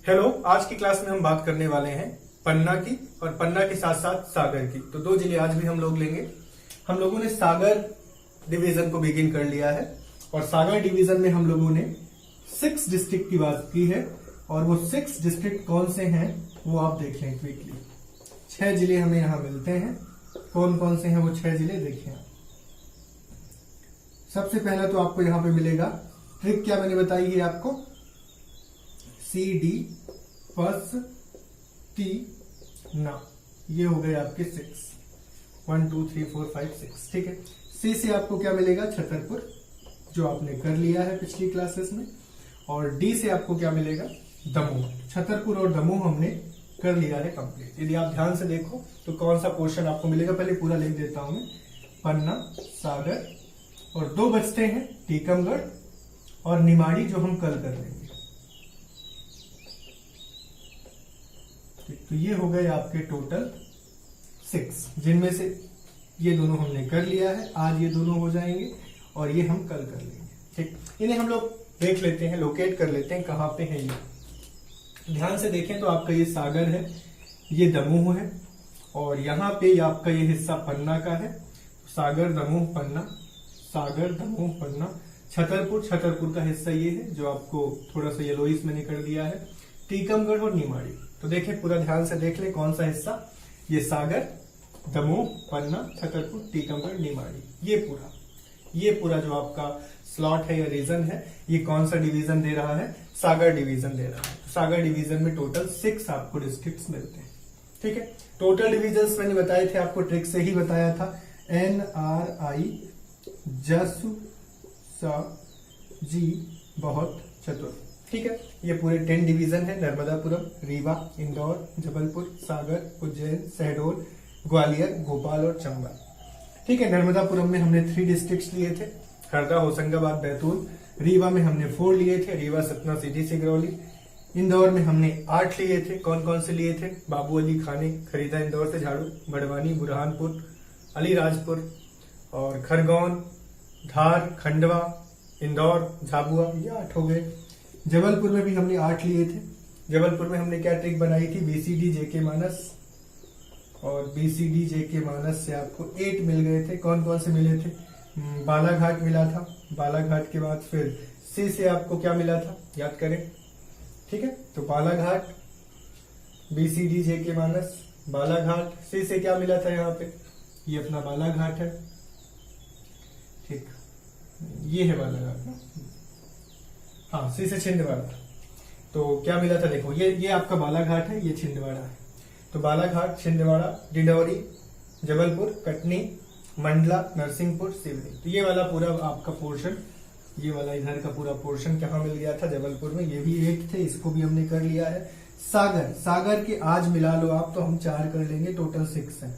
Hello, आज की class में हम बात करने वाले हैं पन्ना की और पन्ना के साथ साथ सागर की। तो दो जिले आज भी हम लोग लेंगे। हम लोगों ने सागर डिवीजन को बिगिन कर लिया है और सागर डिवीजन में हम लोगों ने 6 डिस्ट्रिक्ट की बात की है और वो 6 डिस्ट्रिक्ट कौन से हैं वो आप देख लें क्विकली। 6 जिले हमें यहाँ मिलते हैं। कौन कौन से हैं वो 6 जिले देखें आप। सबसे पहला तो आपको यहाँ पे मिलेगा, ट्रिक क्या मैंने बताई है आपको, CD पस टी ना, ये हो गए आपके 6, 1 2 3 4 5 6। ठीक है। C से आपको क्या मिलेगा, छतरपुर, जो आपने कर लिया है पिछली क्लासेस में। और D से आपको क्या मिलेगा, दमोह। छतरपुर और दमोह हमने कर लिया है कंप्लीट। यदि आप ध्यान से देखो तो कौन सा पोर्शन आपको मिलेगा, पहले पूरा लिख देता हूं मैं, पन्ना, सागर और 2 बचते हैं टीकमगढ़ और निमाड़ी, जो हम कल कर लेंगे। तो ये हो गए आपके टोटल 6, जिनमें से ये दोनों हमने कर लिया है, आज ये दोनों हो जाएंगे और ये हम कल कर लेंगे। ठीक, इन्हें हम लोग देख लेते हैं, लोकेट कर लेते हैं कहां पे है ये। ध्यान से देखें तो आपका ये सागर है, ये दमोह है और यहाँ पे आपका ये हिस्सा पन्ना का है। सागर दमोह पन्ना, सागर दमोह पन्ना। छतरपुर का हिस्सा ये है जो आपको थोड़ा सा येलोइश मैंने कर दिया है। टीकमगढ़ और निमाड़ी। तो देखें, पूरा ध्यान से देख ले कौन सा हिस्सा, ये सागर दमोह पन्ना छतरपुर टीकमगढ़ निमाड़ी, ये पूरा जो आपका स्लॉट है या रीजन है, ये कौन सा डिवीजन दे रहा है, सागर डिवीजन दे रहा है। तो सागर डिवीजन में टोटल 6 आपको डिस्ट्रिक्ट्स मिलते हैं। ठीक है। टोटल डिविजन्स मैंने बताए थे आपको, ट्रिक से ही बताया था, NRI जसु सा जी बहुत चतुर। ठीक है। ये पूरे 10 डिवीजन है, नर्मदापुरम, रीवा, इंदौर, जबलपुर, सागर, उज्जैन, शहडोल, ग्वालियर, भोपाल और चंबल। ठीक है। नर्मदापुरम में हमने 3 डिस्ट्रिक्ट्स लिए थे, हरदा, होशंगाबाद, बैतूल। रीवा में हमने 4 लिए थे, रीवा, सतना, सीधी, सिंगरौली। इंदौर में हमने 8 लिए थे। कौन कौन से लिए थे, बाबू अली खाने, खरीदा इंदौर से झाड़ू, बड़वानी, बुरहानपुर, अलीराजपुर और खरगोन, धार, खंडवा, इंदौर, झाबुआ, ये 8 हो गए। जबलपुर में भी हमने 8 लिए थे। जबलपुर में हमने क्या ट्रिक बनाई थी, BCD JK मानस, और BCD JK मानस से आपको 8 मिल गए थे। कौन कौन से मिले थे, बालाघाट मिला था, बालाघाट के बाद फिर C से आपको क्या मिला था, याद करें। ठीक है। तो बालाघाट, BCD JK मानस, बालाघाट। C से क्या मिला था यहाँ पे, ये अपना बालाघाट है। ठीक, ये है बालाघाट ना, हाँ, C से छिंदवाड़ा। तो क्या मिला था, देखो ये आपका बालाघाट है, ये छिंदवाड़ा है। तो बालाघाट, छिंदवाड़ा, डिंडौरी, जबलपुर, कटनी, मंडला, नरसिंहपुर, सिवनी। तो ये वाला पूरा आपका पोर्शन, ये वाला इधर का पूरा पोर्शन कहाँ मिल गया था, जबलपुर में। ये भी 8 थे, इसको भी हमने कर लिया है। सागर के आज मिला लो आप, तो हम 4 कर लेंगे, टोटल 6 है।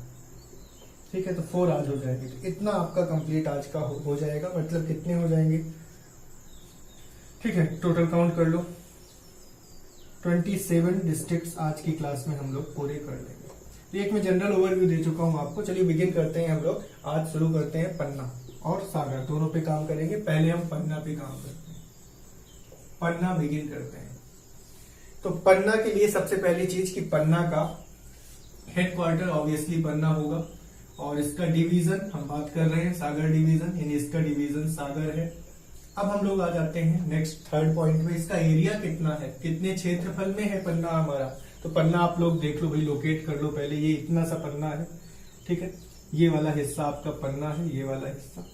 ठीक है। तो 4 आज हो जाएंगे। तो इतना आपका कंप्लीट आज का हो जाएगा, मतलब कितने हो जाएंगे, ठीक है, टोटल काउंट कर लो, 27 डिस्ट्रिक्ट्स आज की क्लास में हम लोग पूरे कर लेंगे। तो एक मैं जनरल ओवरव्यू दे चुका हूं आपको। चलिए बिगिन करते हैं हम लोग। आज शुरू करते हैं पन्ना और सागर, दोनों पे काम करेंगे। पहले हम पन्ना पे काम करते हैं, पन्ना बिगिन करते हैं। तो पन्ना के लिए सबसे पहली चीज कि पन्ना का हेडक्वार्टर ऑब्वियसली पन्ना होगा और इसका डिवीजन हम बात कर रहे हैं सागर डिवीजन, यानी इसका डिवीजन सागर है। अब हम लोग आ जाते हैं नेक्स्ट 3rd पॉइंट में, इसका एरिया कितना है, कितने क्षेत्रफल में है पन्ना हमारा। तो पन्ना आप लोग देख लो भाई, लोकेट कर लो पहले। ये इतना सा पन्ना है, ठीक है, ये वाला हिस्सा आपका पन्ना है, ये वाला हिस्सा।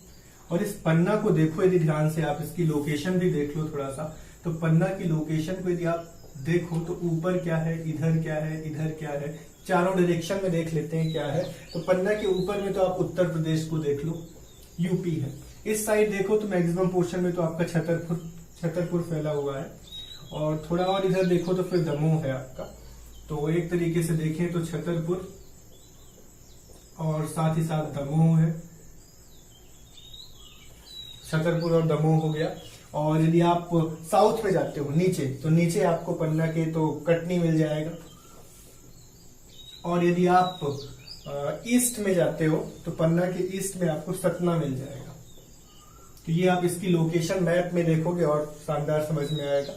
और इस पन्ना को देखो यदि ध्यान से, आप इसकी लोकेशन भी देख लो थोड़ा सा। तो पन्ना की लोकेशन को यदि आप देखो तो ऊपर क्या है, इधर क्या है, इधर क्या है, चारों डायरेक्शन में देख लेते हैं क्या है। तो पन्ना के ऊपर में तो आप उत्तर प्रदेश को देख लो, यूपी है। इस साइड देखो तो मैक्सिमम पोर्शन में तो आपका छतरपुर फैला हुआ है और थोड़ा और इधर देखो तो फिर दमोह है आपका। तो एक तरीके से देखें तो छतरपुर और साथ ही साथ दमोह है, छतरपुर और दमोह हो गया। और यदि आप साउथ में जाते हो नीचे, तो नीचे आपको पन्ना के तो कटनी मिल जाएगा। और यदि आप ईस्ट में जाते हो तो पन्ना के ईस्ट में आपको सतना मिल जाएगा। तो ये आप इसकी लोकेशन मैप में देखोगे और शानदार समझ में आएगा।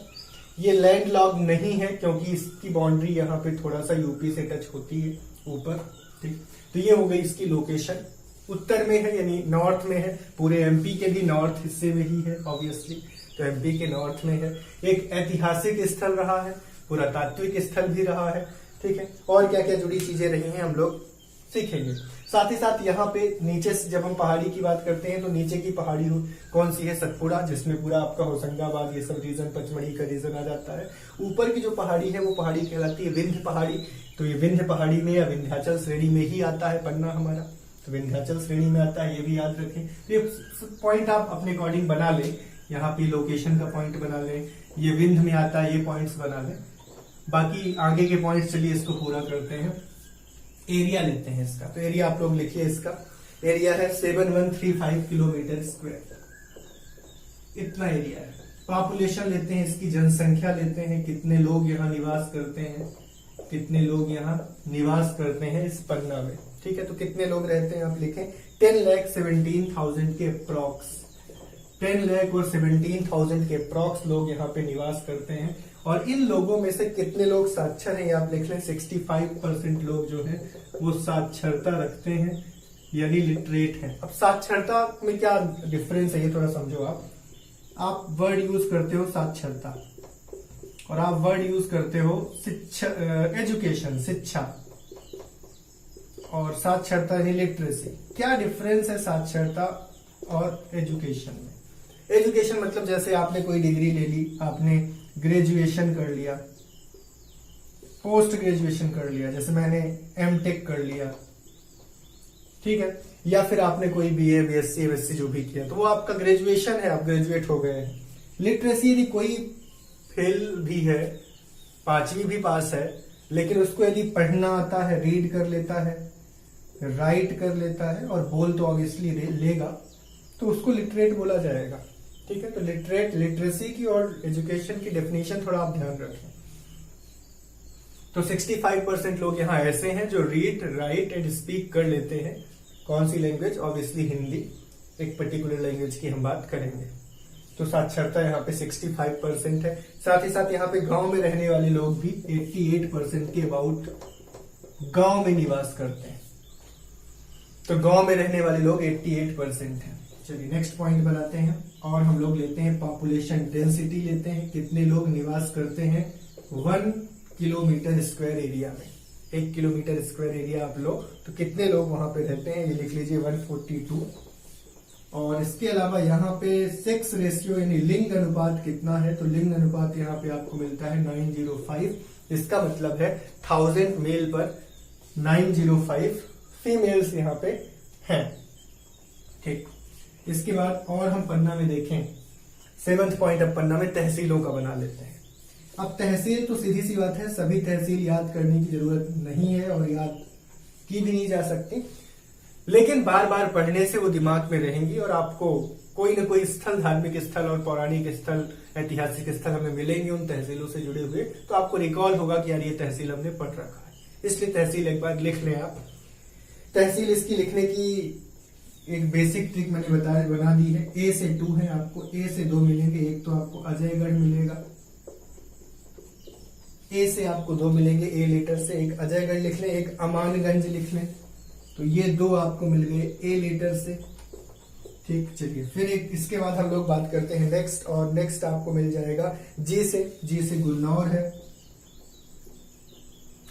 ये लैंड लॉक नहीं है क्योंकि इसकी बाउंड्री यहाँ पे थोड़ा सा यूपी से टच होती है ऊपर, ठीक। तो ये हो गई इसकी लोकेशन, उत्तर में है यानी नॉर्थ में है, पूरे एमपी के भी नॉर्थ हिस्से में ही है ऑब्वियसली, तो एमपी के नॉर्थ में है। एक ऐतिहासिक स्थल रहा है, पुरातात्विक स्थल भी रहा है, ठीक है। और क्या क्या जुड़ी चीजें रही हैं हम लोग सीखेंगे। साथ ही साथ यहाँ पे नीचे से जब हम पहाड़ी की बात करते हैं तो नीचे की पहाड़ी कौन सी है, सतपुड़ा, जिसमें पूरा आपका होशंगाबाद ये सब रीजन, पचमढ़ी का रीजन आ जाता है। ऊपर की जो पहाड़ी है वो पहाड़ी कहलाती है विंध्य पहाड़ी, तो ये विंध्य पहाड़ी में या विंध्याचल श्रेणी में ही आता है पन्ना हमारा, तो विंध्याचल श्रेणी में आता है, ये भी याद रखें। तो ये पॉइंट आप अपने अकॉर्डिंग बना लें, यहाँ पे लोकेशन का पॉइंट बना लें, ये विंध्य में आता है, ये पॉइंट्स बना लें। बाकी आगे के पॉइंट्स चलिए इसको पूरा करते हैं। एरिया लेते हैं इसका, तो एरिया आप लोग लिखिए, इसका एरिया है 7135 किलोमीटर स्क्वायर, इतना एरिया है। पॉपुलेशन लेते हैं, इसकी जनसंख्या लेते हैं, कितने लोग यहाँ निवास करते हैं, कितने लोग यहाँ निवास करते हैं इस पन्ना में, ठीक है। तो कितने लोग रहते हैं आप लिखें 10,17,000 के अप्रॉक्स, 10 लाख और 17,000 के अप्रॉक्स लोग यहाँ पे निवास करते हैं। और इन लोगों में से कितने लोग साक्षर हैं आप लिख लें 65% लोग जो हैं वो साक्षरता रखते हैं यानी लिटरेट हैं। अब साक्षरता में क्या डिफरेंस है ये थोड़ा समझो। आप वर्ड यूज करते हो साक्षरता और आप वर्ड यूज करते हो शिक्षा, एजुकेशन, शिक्षा, और साक्षरता यानी लिटरेसी। क्या डिफरेंस है साक्षरता और एजुकेशन में? एजुकेशन मतलब जैसे आपने कोई डिग्री ले ली, आपने ग्रेजुएशन कर लिया, पोस्ट ग्रेजुएशन कर लिया, जैसे मैंने एमटेक कर लिया, ठीक है, या फिर आपने कोई बीए, बीएससी, एमएससी जो भी किया, तो वो आपका ग्रेजुएशन है, आप ग्रेजुएट हो गए हैं। लिटरेसी यदि कोई फेल भी है, 5वीं भी पास है, लेकिन उसको यदि पढ़ना आता है, रीड कर लेता है, राइट कर लेता है और बोल तो ऑब्वियसली लेगा, तो उसको लिटरेट बोला जाएगा, ठीक है। तो लिटरेट, लिटरेसी की और एजुकेशन की डेफिनेशन थोड़ा आप ध्यान रखें। तो 65% लोग यहाँ ऐसे हैं जो रीड, राइट एंड स्पीक कर लेते हैं। कौन सी लैंग्वेज? ऑब्वियसली हिंदी, एक पर्टिकुलर लैंग्वेज की हम बात करेंगे। तो साक्षरता यहाँ पे 65% है। साथ ही साथ यहाँ पे गांव में रहने वाले लोग भी 88% के अबाउट गांव में निवास करते हैं। तो गांव में रहने वाले लोग 88% हैं। चलिए नेक्स्ट पॉइंट बनाते हैं और हम लोग लेते हैं पॉपुलेशन डेंसिटी लेते हैं, कितने लोग निवास करते हैं 1 किलोमीटर स्क्वायर एरिया में। 1 किलोमीटर स्क्वायर एरिया आप लोग, तो कितने लोग वहां पे रहते हैं ये लिख लीजिए 142। और इसके अलावा यहाँ पे सेक्स रेशियो यानी लिंग अनुपात कितना है, तो लिंग अनुपात यहाँ पे आपको मिलता है 905। इसका मतलब है 1000 मेल पर 905 फीमेल्स यहाँ पे हैं, ठीक। इसके बाद और हम पन्ना में देखें 7th पॉइंट, अब पन्ना में तहसीलों का बना लेते हैं। अब तहसील तो सीधी सी बात है, सभी तहसील याद करने की जरूरत नहीं है और याद की भी नहीं जा सकती, लेकिन बार बार पढ़ने से वो दिमाग में रहेंगी और आपको कोई ना कोई स्थल, धार्मिक स्थल और पौराणिक स्थल, ऐतिहासिक स्थल हमें मिलेंगे उन तहसीलों से जुड़े हुए, तो आपको रिकॉल होगा कि यार ये तहसील हमने पढ़ रखा है, इसलिए तहसील एक बार लिख लें आप। तहसील इसकी लिखने की एक बेसिक ट्रिक मैंने बना दी है। ए से 2 है, आपको ए से 2 मिलेंगे, एक तो आपको अजयगढ़ मिलेगा, ए से आपको 2 मिलेंगे, ए लेटर से, एक अजयगढ़ लिख लें, एक अमानगंज लिख लें, तो ये 2 आपको मिल गए ए लेटर से, ठीक। चलिए फिर एक इसके बाद हम लोग बात करते हैं नेक्स्ट, और नेक्स्ट आपको मिल जाएगा जी से गुलनौर है।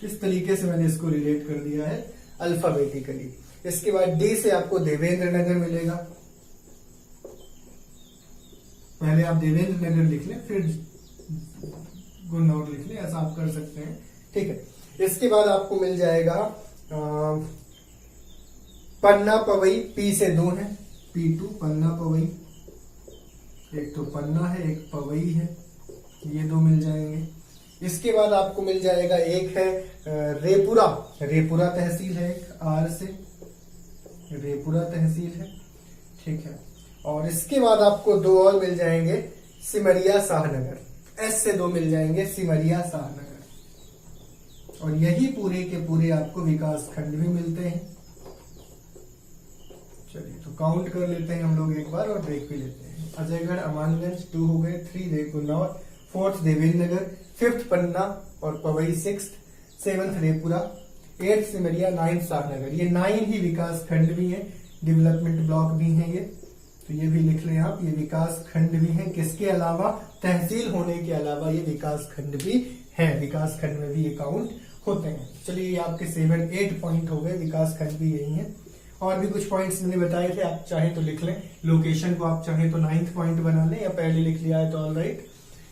इस तरीके से मैंने इसको रिलेट कर दिया है अल्फाबेटिकली। इसके बाद डी से आपको देवेंद्र नगर मिलेगा, पहले आप देवेंद्र नगर लिख लें फिर गुलनौर लिख लें, ऐसा आप कर सकते हैं, ठीक है। इसके बाद आपको मिल जाएगा पन्ना पवई, पी से 2 है, P2 पन्ना पवई, एक तो पन्ना है एक पवई है, ये 2 मिल जाएंगे। इसके बाद आपको मिल जाएगा एक है रेपुरा, रेपुरा तहसील है, एक आर से रेपुरा तहसील है, ठीक है। और इसके बाद आपको 2 और मिल जाएंगे, सिमरिया शाहनगर, एस से 2 मिल जाएंगे, सिमरिया शाहनगर। और यही पूरे के पूरे आपको विकास खंड भी मिलते हैं। चलिए तो काउंट कर लेते हैं हम लोग एक बार और ब्रेक भी लेते हैं। अजयगढ़, अमानगंज 2 हो गए, 3 गुलनौर, 4th देवेंद्र नगर, 5th पन्ना और Pawai 6th, 7th Repura, 8th Simaria, 9th Shahnagar. ये 9 ही विकास खंड भी है, डेवलपमेंट ब्लॉक भी है ये, तो ये भी लिख लें आप, ये विकास खंड भी है। किसके अलावा, तहसील होने के अलावा ये विकास खंड भी है, विकास खंड में भी ये काउंट होते हैं। चलिए ये आपके 7-8 पॉइंट हो गए, विकास खंड भी यही है। और भी कुछ पॉइंट्स मैंने बताए थे, आप चाहें तो लिख लें। लोकेशन को आप चाहें तो 9th पॉइंट बना लें, या पहले लिख लिया है तो ऑल राइट।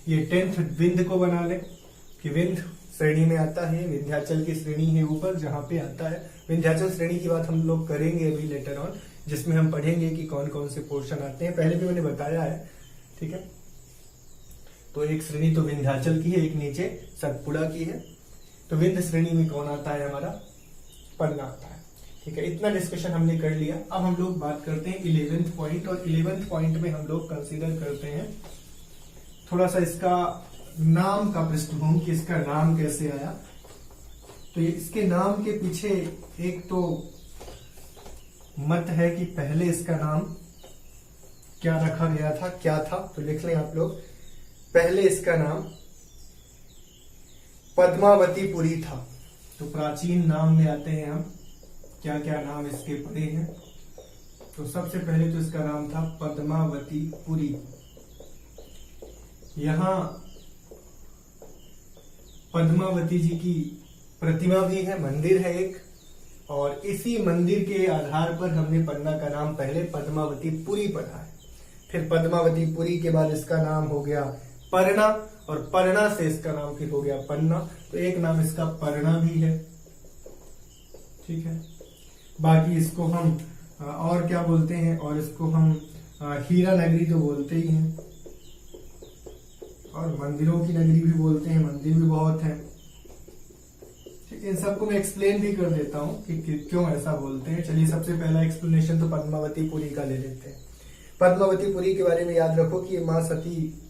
ये 10th विंध्य को बना लें कि विंध्य श्रेणी में आता है, विंध्याचल की श्रेणी है ऊपर जहां पे आता है। विंध्याचल श्रेणी की बात हम लोग करेंगे अभी लेटर ऑन, जिसमें हम पढ़ेंगे कि कौन कौन से पोर्शन आते हैं, पहले भी मैंने बताया है, ठीक है। तो एक श्रेणी तो विंध्याचल की है, एक नीचे सतपुड़ा की है। तो विंध्य श्रेणी में कौन आता है, हमारा पन्ना आता है, ठीक है। इतना डिस्कशन हमने कर लिया। अब हम लोग बात करते हैं 11th पॉइंट, और 11th पॉइंट में हम लोग कंसीडर करते हैं थोड़ा सा इसका नाम का पृष्ठभूमि, कि इसका नाम कैसे आया। तो ये इसके नाम के पीछे एक तो मत है कि पहले इसका नाम क्या रखा गया था, क्या था। तो लिख लें आप लोग, पहले इसका नाम पद्मावतीपुरी था। तो प्राचीन नाम में आते हैं हम, क्या क्या नाम इसके पड़े हैं। तो सबसे पहले तो इसका नाम था पद्मावतीपुरी। यहां पद्मावती जी की प्रतिमा भी है, मंदिर है एक, और इसी मंदिर के आधार पर हमने पन्ना का नाम पहले पद्मावतीपुरी पढ़ा है। फिर पद्मावतीपुरी के बाद इसका नाम हो गया परना, और परना से इसका नाम फिर हो गया पन्ना। तो एक नाम इसका परना भी है, ठीक है। बाकी इसको हम और क्या बोलते हैं, और इसको हम हीरा नगरी तो बोलते ही हैं, और मंदिरों की नगरी भी बोलते हैं, मंदिर भी बहुत है। इन सबको मैं एक्सप्लेन भी कर देता हूं कि क्यों ऐसा बोलते हैं। चलिए सबसे पहला एक्सप्लेनेशन तो पद्मावतीपुरी का ले लेते हैं। पद्मावतीपुरी के बारे में याद रखो कि ये माँ सती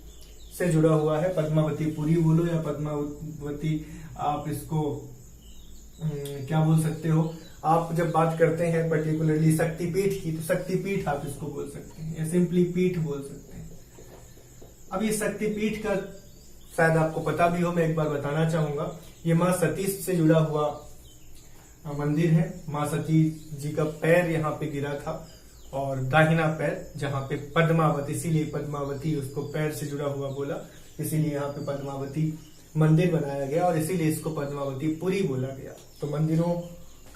से जुड़ा हुआ है। पद्मावतीपुरी बोलो या पद्मावती, आप इसको क्या बोल सकते हो। आप जब बात करते हैं पर्टिकुलरली शक्तिपीठ की, तो शक्तिपीठ आप इसको बोल सकते हैं, या सिंपली पीठ बोल सकते हैं। अब ये शक्तिपीठ का शायद आपको पता भी हो, मैं एक बार बताना चाहूंगा। ये माँ सती से जुड़ा हुआ मंदिर है। माँ सती जी का पैर यहाँ पे गिरा था, और दाहिना पैर जहाँ पे पद्मावती, इसीलिए पद्मावती उसको पैर से जुड़ा हुआ बोला, इसीलिए यहाँ पे पद्मावती मंदिर बनाया गया, और इसीलिए इसको पद्मावतीपुरी बोला गया। तो मंदिरों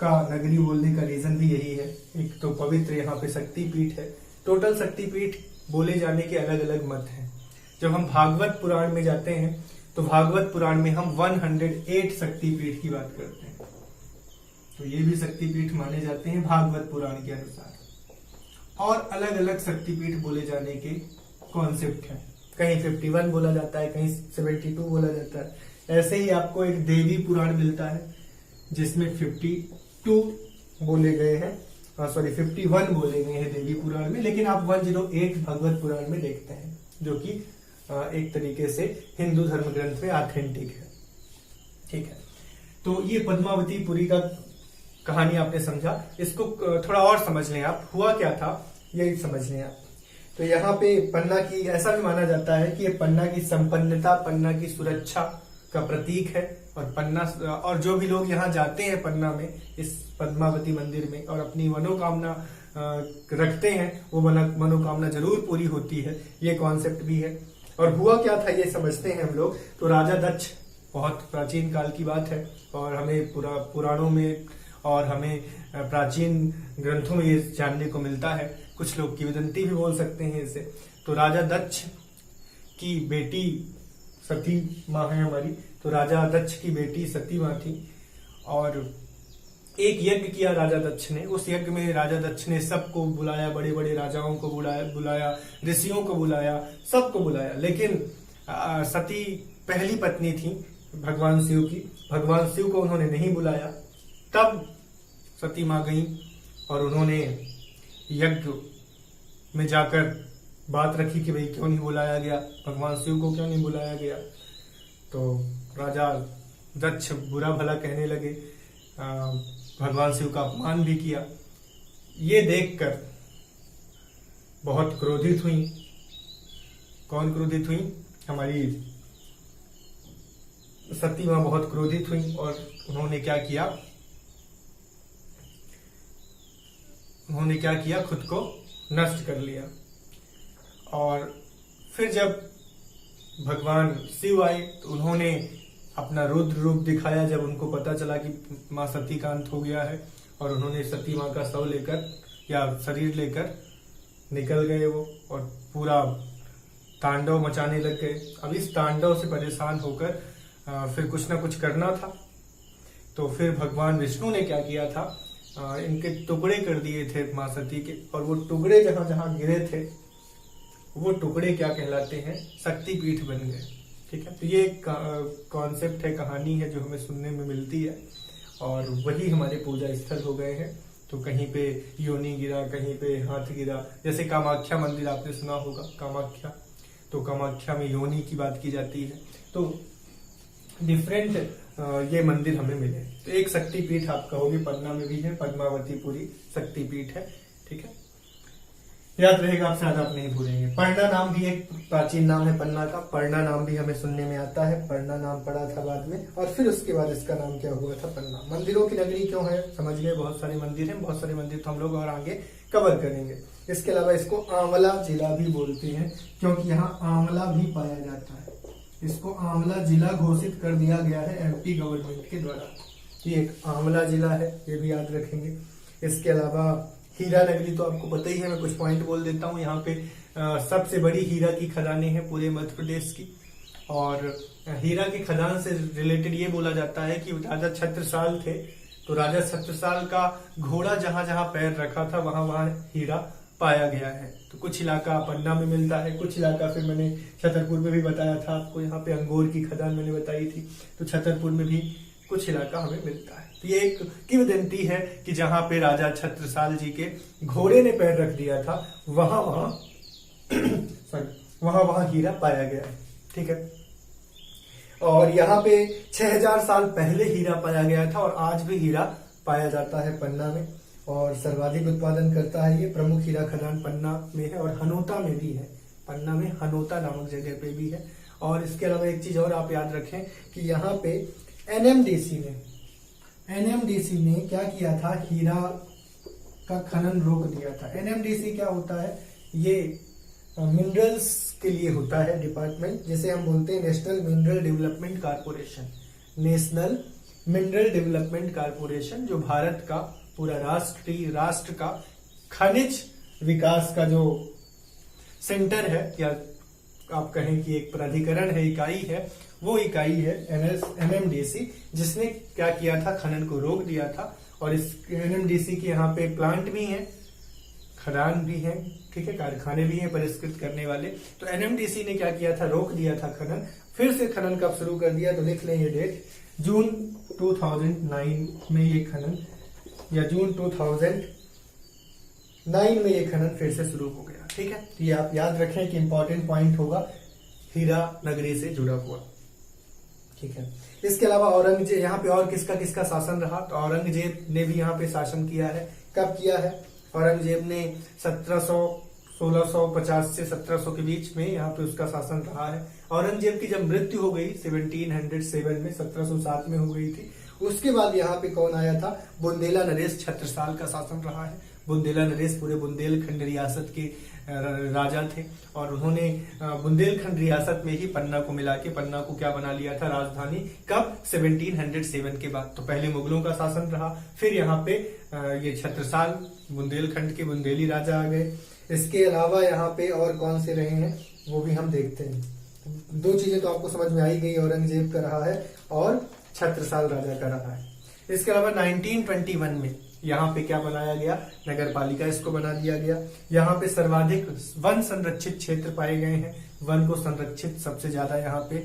का नगरी बोलने का रीजन भी यही है। एक तो पवित्र यहाँ पे शक्तिपीठ है। टोटल शक्तिपीठ बोले जाने के अलग अलग मत हैं। जब हम भागवत पुराण में जाते हैं, तो भागवत पुराण में हम 108 शक्तिपीठ की बात करते हैं। तो ये भी शक्तिपीठ माने जाते हैं भागवत पुराण के अनुसार। और अलग अलग शक्तिपीठ बोले जाने के कॉन्सेप्ट हैं। कहीं 51 बोला जाता है, कहीं 72 बोला जाता है। ऐसे ही आपको एक देवी पुराण मिलता है जिसमें 52 बोले गए हैं, 51 बोले गए हैं देवी पुराण में, लेकिन आप 108 भगवत पुराण में देखते हैं, जो कि एक तरीके से हिंदू धर्म ग्रंथ में ऑथेंटिक है, ठीक है। तो ये पद्मावतीपुरी का कहानी आपने समझा। इसको थोड़ा और समझ लें आप, हुआ क्या था ये समझ लें आप। तो यहाँ पे पन्ना की, ऐसा भी माना जाता है कि ये पन्ना की संपन्नता, पन्ना की सुरक्षा का प्रतीक है। और पन्ना, और जो भी लोग यहाँ जाते हैं पन्ना में, इस पद्मावती मंदिर में, और अपनी मनोकामना रखते हैं, वो मनोकामना जरूर पूरी होती है। ये कॉन्सेप्ट भी है। और हुआ क्या था ये समझते हैं हम लोग। तो राजा दक्ष, बहुत प्राचीन काल की बात है, और हमें पुराणों में और हमें प्राचीन ग्रंथों में ये जानने को मिलता है। कुछ लोग किंवदंती भी बोल सकते हैं इसे। तो राजा दक्ष की बेटी सती माँ है हमारी। तो राजा दक्ष की बेटी सती माँ थी, और एक यज्ञ किया राजा दक्ष ने। उस यज्ञ में राजा दक्ष ने सबको बुलाया, बड़े बड़े राजाओं को बुलाया, ऋषियों को बुलाया, सबको बुलाया। लेकिन सती पहली पत्नी थी भगवान शिव की, भगवान शिव को उन्होंने नहीं बुलाया। तब सती माँ गई और उन्होंने यज्ञ में जाकर बात रखी कि भाई क्यों नहीं बुलाया गया, भगवान शिव को क्यों नहीं बुलाया गया। तो राजा दक्ष बुरा भला कहने लगे, भगवान शिव का अपमान भी किया। ये देखकर बहुत क्रोधित हुई। कौन क्रोधित हुई? हमारी सती मां बहुत क्रोधित हुई और उन्होंने क्या किया, खुद को नष्ट कर लिया। और फिर जब भगवान शिव आए तो उन्होंने अपना रुद्र रूप दिखाया। जब उनको पता चला कि मां सती का अंत हो गया है, और उन्होंने सती मां का शव लेकर या शरीर लेकर निकल गए वो, और पूरा तांडव मचाने लग गए। अब इस तांडव से परेशान होकर फिर कुछ ना कुछ करना था, तो फिर भगवान विष्णु ने क्या किया था, इनके टुकड़े कर दिए थे मां सती के, और वो टुकड़े जहां जहां गिरे थे वो टुकड़े क्या कहलाते हैं, शक्तिपीठ बन गए। ठीक है, तो ये एक कॉन्सेप्ट है, कहानी है जो हमें सुनने में मिलती है, और वही हमारे पूजा स्थल हो गए हैं। तो कहीं पे योनि गिरा, कहीं पे हाथ गिरा। जैसे कामाख्या मंदिर आपने सुना होगा, कामाख्या, तो कामाख्या में योनि की बात की जाती है। तो डिफरेंट ये मंदिर हमें मिले। तो एक शक्तिपीठ आप कहोगे पन्ना में भी है, पद्मावतीपुरी शक्तिपीठ है। ठीक है, याद रहेगा, आप शायद आप नहीं भूलेंगे। पर्णा नाम भी एक प्राचीन नाम है पन्ना का। पर्णा नाम भी हमें सुनने में आता है, पर्णा नाम पड़ा था बाद में, और फिर उसके बाद इसका नाम क्या हुआ था, पन्ना। मंदिरों की नगरी क्यों है, समझ गए, बहुत सारे मंदिर हैं, बहुत सारे मंदिर तो हम लोग और आगे कवर करेंगे। इसके अलावा इसको आंवला जिला भी बोलते हैं, क्योंकि यहाँ आंवला भी पाया जाता है। इसको आंवला जिला घोषित कर दिया गया है एमपी गवर्नमेंट के द्वारा। ये एक आंवला जिला है, ये भी याद रखेंगे। इसके अलावा हीरा नगरी तो आपको पता ही है, मैं कुछ पॉइंट बोल देता हूँ। यहाँ पे सबसे बड़ी हीरा की खदानें हैं पूरे मध्य प्रदेश की, और हीरा की खदान से रिलेटेड ये बोला जाता है कि राजा छत्रसाल थे, तो राजा छत्रसाल का घोड़ा जहां जहां पैर रखा था वहां वहां हीरा पाया गया है। तो कुछ इलाका पन्ना में मिलता है, कुछ इलाका फिर मैंने छतरपुर में भी बताया था आपको, यहाँ पे अंगोर की खदान मैंने बताई थी, तो छतरपुर में भी कुछ इलाका हमें मिलता है। तो ये एक किंवदंती है कि जहां पे राजा छत्रसाल जी के घोड़े ने पैर रख दिया था वहां वहां हीरा पाया गया है। ठीक है, और यहाँ पे 6000 साल पहले हीरा पाया गया था, और आज भी हीरा पाया जाता है पन्ना में, और सर्वाधिक उत्पादन करता है ये। प्रमुख हीरा खदान पन्ना में है, और हनोता में भी है। पन्ना में हनोता नामक जगह पे भी है। और इसके अलावा एक चीज और आप याद रखें कि यहाँ पे एनएमडीसी ने क्या किया था, हीरा का खनन रोक दिया था। एनएमडीसी क्या होता है, ये मिनरल्स के लिए होता है डिपार्टमेंट, जिसे हम बोलते हैं national mineral development corporation. National mineral development corporation, जो भारत का पूरा राष्ट्र का खनिज विकास का जो सेंटर है, या आप कहें कि एक प्राधिकरण है, इकाई है, वो इकाई है एनएमडीसी, जिसने क्या किया था, खनन को रोक दिया था। और इस एनएमडीसी के यहाँ पे प्लांट भी हैं, खदान भी हैं, ठीक है, कारखाने भी हैं परिष्कृत करने वाले। तो एनएमडीसी ने क्या किया था, रोक दिया था खनन। फिर से खनन कब शुरू कर दिया, तो लिख लें ये डेट, जून 2009 में ये खनन, या जून 2009 में ये खनन फिर से शुरू हो गया। ठीक है, ये आप याद रखें कि इंपॉर्टेंट पॉइंट होगा, हीरा नगरी से जुड़ा हुआ। ठीक है, इसके अलावा औरंगजेब, यहाँ पे और किसका किसका शासन रहा, तो औरंगजेब ने भी यहाँ पे शासन किया है। कब किया है, औरंगजेब ने 1650 से 1700 के बीच में यहाँ पे उसका शासन रहा है। औरंगजेब की जब मृत्यु हो गई 1707 में, 1707 में हो गई थी। उसके बाद यहाँ पे कौन आया था, बुंदेला नरेश छत्रसाल का शासन रहा है। बुंदेला नरेश पूरे बुंदेलखंड रियासत के राजा थे, और उन्होंने बुंदेलखंड रियासत में ही पन्ना को मिला के पन्ना को क्या बना लिया था, राजधानी। कब, 1707 के बाद। तो पहले मुगलों का शासन रहा, फिर यहाँ पे ये छत्रसाल बुंदेलखंड के बुंदेली राजा आ गए। इसके अलावा यहाँ पे और कौन से रहे हैं वो भी हम देखते हैं। दो चीजें तो आपको समझ में आई गई, औरंगजेब का रहा है और छत्रसाल राजा का रहा है। इसके अलावा 1921 में यहाँ पे क्या बनाया गया, नगर पालिका इसको बना दिया गया। यहाँ पे सर्वाधिक वन संरक्षित क्षेत्र पाए गए हैं। वन को संरक्षित सबसे ज्यादा यहाँ पे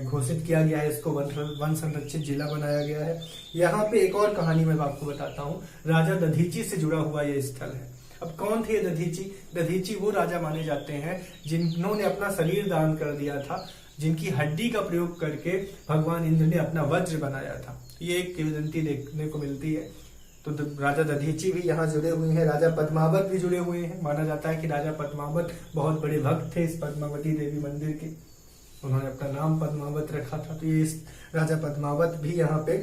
घोषित किया गया है, इसको वन संरक्षित जिला बनाया गया है। यहाँ पे एक और कहानी मैं आपको बताता हूँ, राजा दधीची से जुड़ा हुआ ये स्थल है। अब कौन थे दधीची? दधीची वो राजा माने जाते हैं जिन्होंने अपना शरीर दान कर दिया था, जिनकी हड्डी का प्रयोग करके भगवान इंद्र ने अपना वज्र बनाया था। ये एक किंवदंती देखने को मिलती है। तो राजा दधीची भी यहाँ जुड़े हुए हैं, राजा पद्मावत भी जुड़े हुए हैं। माना जाता है कि राजा पद्मावत बहुत बड़े भक्त थे इस पद्मावती देवी मंदिर के, उन्होंने अपना नाम पद्मावत रखा था। तो ये इस राजा पद्मावत भी यहाँ पे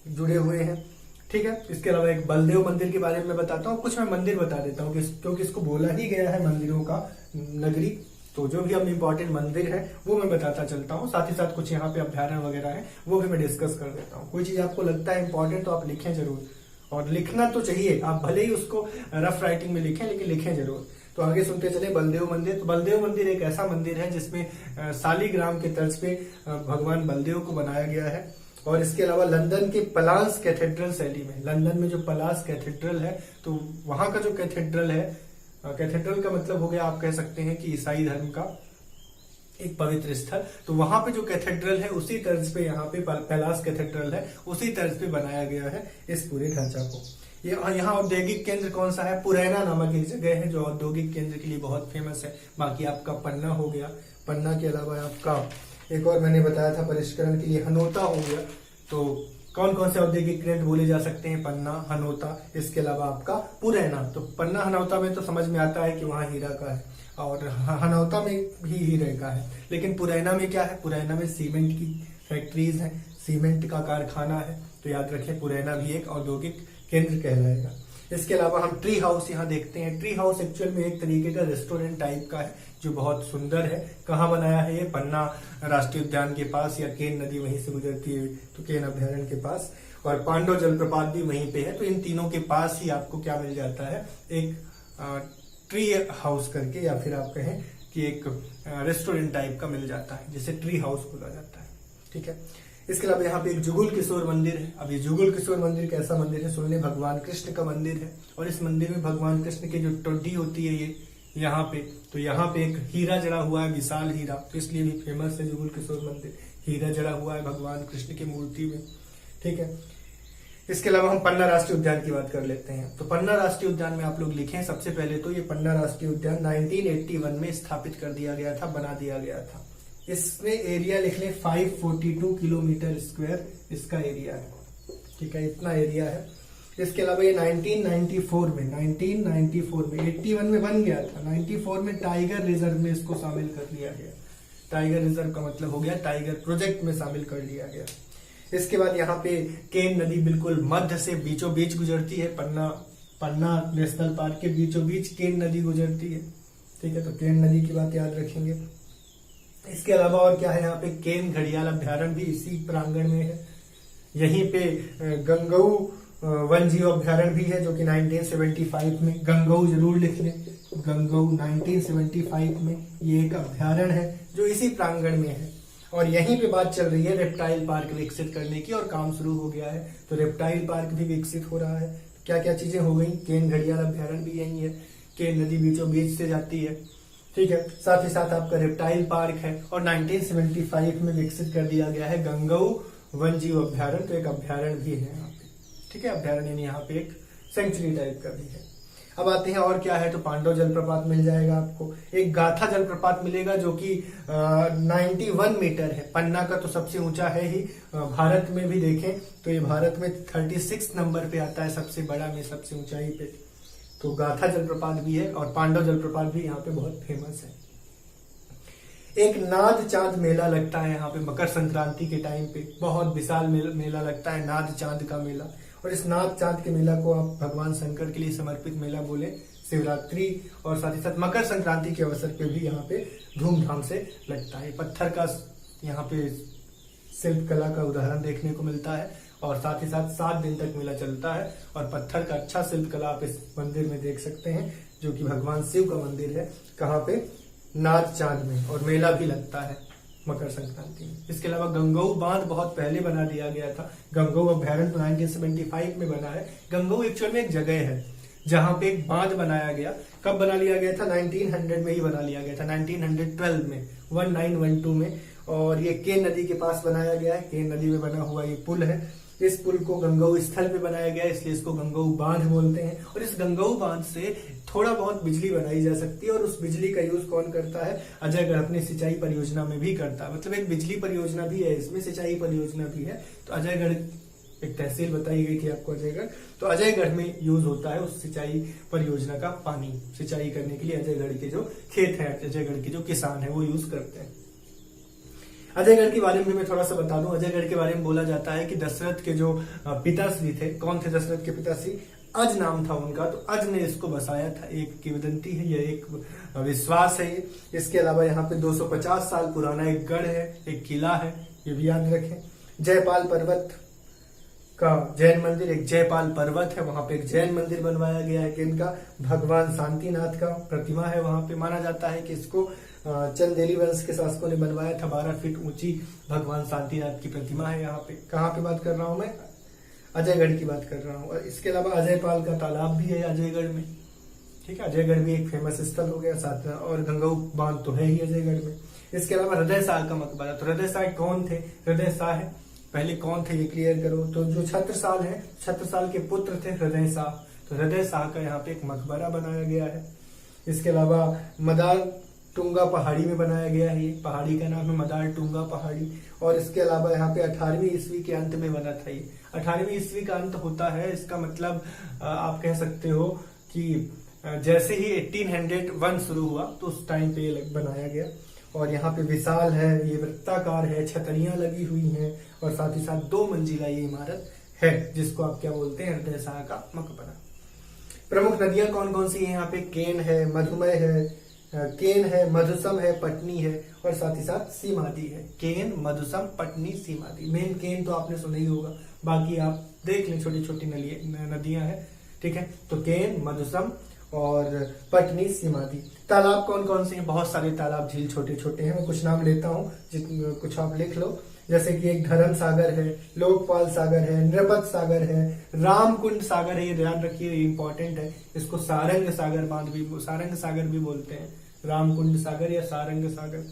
जुड़े हुए हैं। ठीक है, इसके अलावा एक बलदेव मंदिर के बारे में बताता हूँ। कुछ मैं मंदिर बता देता हूँ क्योंकि इसको बोला ही गया है मंदिरों का नगरी, तो जो भी अब इम्पोर्टेंट मंदिर है वो मैं बताता चलता हूँ। साथ ही साथ कुछ यहाँ पे अभ्यारण्य वगैरह है वो भी मैं डिस्कस कर देता हूँ। कोई चीज आपको लगता है इंपॉर्टेंट तो आप लिखें जरूर, और लिखना तो चाहिए, आप भले ही उसको रफ राइटिंग में लिखें लेकिन लिखें जरूर। तो आगे सुनते चले बलदेव मंदिर। तो बलदेव मंदिर एक ऐसा मंदिर है जिसमें शालिग्राम के तर्ज पे भगवान बलदेव को बनाया गया है। और इसके अलावा लंदन के पलास कैथेड्रल शैली में, लंदन में जो पलास कैथेड्रल है तो वहां का जो कैथेड्रल है, कैथेड्रल का मतलब हो गया आप कह सकते हैं कि ईसाई धर्म का एक पवित्र स्थल, तो वहां पे जो कैथेड्रल है उसी तर्ज पे यहाँ पे पलास कैथेड्रल है उसी तर्ज पे बनाया गया है इस पूरे ढांचा को। यहाँ औद्योगिक केंद्र कौन सा है? पुरैना नामक एक जगह है जो औद्योगिक केंद्र के लिए बहुत फेमस है। बाकी आपका पन्ना हो गया, पन्ना के अलावा आपका एक और मैंने बताया था परिष्करण के लिए हनोता हो गया। तो कौन कौन से औद्योगिक केंद्र बोले जा सकते हैं? पन्ना, हनोता, इसके अलावा आपका पुरैना। तो पन्ना हनौता में तो समझ में आता है कि वहाँ हीरा का है, और हनौता में भी हीरे का है, लेकिन पुरैना में क्या है? पुरैना में सीमेंट की फैक्ट्रीज है, सीमेंट का कारखाना है। तो याद रखें पुरैना भी एक औद्योगिक केंद्र कहलाएगा। इसके अलावा हम ट्री हाउस यहाँ देखते हैं। ट्री हाउस एक्चुअल में एक तरीके का रेस्टोरेंट टाइप का है जो बहुत सुंदर है। कहाँ बनाया है ये? पन्ना राष्ट्रीय उद्यान के पास, या केन नदी वहीं से गुजरती है तो केन अभ्यारण्य के पास, और पांडव जलप्रपात भी वहीं पे है। तो इन तीनों के पास ही आपको क्या मिल जाता है? एक ट्री हाउस करके, या फिर आप कहें कि एक रेस्टोरेंट टाइप का मिल जाता है जिसे ट्री हाउस बोला जाता है। ठीक है, इसके अलावा यहाँ पे एक जुगुल किशोर मंदिर है। अब ये जुगुल किशोर मंदिर कैसा मंदिर है? सुनने, भगवान कृष्ण का मंदिर है, और इस मंदिर में भगवान कृष्ण की जो टोडी होती है ये यहाँ पे, तो यहाँ पे एक हीरा जड़ा हुआ है, विशाल हीरा, तो इसलिए भी फेमस है जुगुल किशोर मंदिर। हीरा जड़ा हुआ है भगवान कृष्ण की मूर्ति में। ठीक है, इसके अलावा हम पन्ना राष्ट्रीय उद्यान की बात कर लेते हैं। तो पन्ना राष्ट्रीय उद्यान में आप लोग लिखें सबसे पहले तो ये पन्ना राष्ट्रीय उद्यान 1981 में स्थापित कर दिया गया था, बना दिया गया था। इसमें एरिया लिख लें 542 किलोमीटर स्क्वायर इसका एरिया है। ठीक है, इतना एरिया है। इसके अलावा ये 1994 में 81 में बन गया था, 94 में टाइगर रिजर्व में इसको शामिल कर लिया गया। टाइगर रिजर्व का मतलब हो गया टाइगर प्रोजेक्ट में शामिल कर लिया गया। इसके बाद यहाँ पे केन नदी बिल्कुल मध्य से बीचों बीच गुजरती है। पन्ना नेशनल पार्क के बीचों बीच केन नदी गुजरती है। ठीक है, तो केन नदी की बात याद रखेंगे। इसके अलावा और क्या है? यहाँ पे केन घड़ियाल अभ्यारण्य भी इसी प्रांगण में है। यहीं पे गंगऊ वन जीव अभ्यारण्य भी है जो कि 1975 में, गंगऊ जरूर लिख लें, गंगऊ 1975 में ये एक अभ्यारण्य है जो इसी प्रांगण में है। और यहीं पे बात चल रही है रेप्टाइल पार्क विकसित करने की, और काम शुरू हो गया है। तो रेप्टाइल पार्क भी विकसित हो रहा है। क्या क्या चीजें हो गई? केन घड़ियाल अभ्यारण्य भी यही है, केन नदी बीचों बीच से जाती है। ठीक है, साथ ही साथ आपका रेप्टाइल पार्क है, और 1975 में विकसित कर दिया गया है गंगऊ वन जीव अभ्यारण्य। तो एक अभ्यारण्य भी है यहाँ पे। ठीक है, अभ्यारण्य यानी यहाँ पे एक सेंचुरी टाइप का भी है। अब आते हैं और क्या है? तो पांडव जलप्रपात मिल जाएगा आपको। एक गाथा जलप्रपात मिलेगा जो कि 91 मीटर है। पन्ना का तो सबसे ऊंचा है ही, भारत में भी देखें तो ये भारत में 36 नंबर पे आता है, सबसे बड़ा में सबसे ऊंचाई पे। तो गाथा जलप्रपात भी है, और पांडव जलप्रपात भी यहाँ पे बहुत फेमस है। एक नाद चांद मेला लगता है यहाँ पे मकर संक्रांति के टाइम पे, बहुत विशाल मेला लगता है, नाद चांद का मेला। और इस नाद चांद के मेला को आप भगवान शंकर के लिए समर्पित मेला बोले। शिवरात्रि और साथ ही साथ मकर संक्रांति के अवसर पे भी यहाँ पे धूमधाम से लगता है। पत्थर का यहाँ पे शिल्प कला का उदाहरण देखने को मिलता है, और साथ ही साथ 7 दिन तक मेला चलता है। और पत्थर का अच्छा शिल्प कला आप इस मंदिर में देख सकते हैं जो कि भगवान शिव का मंदिर है। कहाँ पे? नाद चांद में। और मेला भी लगता है मकर संक्रांति में। इसके अलावा गंगऊ बांध बहुत पहले बना दिया गया था। गंगऊ अभ्यारण्य 1975 में बना है। गंगऊ एक्चुअल में एक जगह है जहां पे एक बांध बनाया गया। कब बना लिया गया था? 1900 में ही बना लिया गया था, 1912 में, 1912 में। और ये केन नदी के पास बनाया गया है। केन नदी में बना हुआ ये पुल है। इस पुल को गंगऊ स्थल पे बनाया गया है, इसलिए इसको गंगऊ बांध बोलते हैं। और इस गंगऊ बांध से थोड़ा बहुत बिजली बनाई जा सकती है, और उस बिजली का यूज कौन करता है? अजयगढ़ अपनी सिंचाई परियोजना में भी करता है। मतलब एक बिजली परियोजना भी है, इसमें सिंचाई परियोजना भी है। तो अजयगढ़ एक तहसील बताई गई थी आपको, अजयगढ़। तो अजयगढ़ में यूज होता है उस सिंचाई परियोजना का पानी, सिंचाई करने के लिए अजयगढ़ के जो खेत है, अजयगढ़ के जो किसान है वो यूज करते हैं। अजयगढ़ के बारे में मैं थोड़ा सा बता दूं। अजयगढ़ के बारे में बोला जाता है कि दशरथ के जो पिताश्री थे, कौन थे दशरथ के पिताश्री? अज नाम था उनका, तो अज ने इसको बसाया था। एक किंवदंती है, यह एक विश्वास है ये। इसके अलावा यहाँ पे 250 साल पुराना एक गढ़ है, एक किला है, ये भी याद रखें। जयपाल पर्वत का जैन मंदिर, एक जयपाल पर्वत है, वहां पे एक जैन मंदिर बनवाया गया है। किनका? भगवान शांतिनाथ का प्रतिमा है वहां पे। माना जाता है कि इसको चंदेली वंश के शासकों ने बनवाया था। 12 फीट ऊंची भगवान शांतिनाथ की प्रतिमा है यहाँ पे। कहाँ पे बात कर रहा हूं मैं? अजयगढ़ की बात कर रहा हूँ। और इसके अलावा अजयपाल का तालाब भी है अजयगढ़ में, ठीक है। अजयगढ़ भी एक फेमस स्थल हो गया साथ में, और गंगाऊ बांध तो है ही अजयगढ़ में। इसके अलावा हृदय शाह का मकबरा। तो हृदय शाह कौन थे? हृदय शाह है, पहले कौन थे ये क्लियर करो। तो जो छत्रसाल है, छत्रसाल के पुत्र थे हृदय शाह। तो हृदय शाह का यहाँ पे एक मकबरा बनाया गया है। इसके अलावा मदार टूंगा पहाड़ी में बनाया गया है। ये पहाड़ी का नाम है मदार टूंगा पहाड़ी। और इसके अलावा यहाँ पे 18वीं ईस्वी के अंत में बना था ये। 18वीं ईस्वी का अंत होता है, इसका मतलब आप कह सकते हो कि जैसे ही 1801 शुरू हुआ तो उस टाइम पे ये बनाया गया। और यहाँ पे विशाल है, ये वृत्ताकार है, छतरियां लगी हुई हैं, और साथ ही साथ 2 मंजिला ये इमारत है, जिसको आप क्या बोलते हैं? हृदय शाह का मकबरा। प्रमुख नदियां कौन कौन सी हैं यहाँ पे? केन है, मधुमय है, केन है, मधुसम है, पटनी है, और साथ ही साथ सीमादी है। केन, मधुसम, पटनी, सीमादी। मेन केन तो आपने सुना ही होगा, बाकी आप देख लें, छोटी छोटी नदियां हैं, ठीक है। तो केन, मधुसम और पटनी, सीमादी। तालाब कौन कौन से हैं? बहुत सारे तालाब, झील छोटे छोटे हैं। मैं कुछ नाम लेता हूँ, कुछ आप लिख लो। जैसे कि एक धर्म सागर है, लोकपाल सागर है, नृपत सागर है, रामकुंड सागर है, ये याद रखिए, इंपॉर्टेंट है। इसको सारंग सागर बांध भी, सारंग सागर भी बोलते हैं, रामकुंड सागर या सारंग सागर।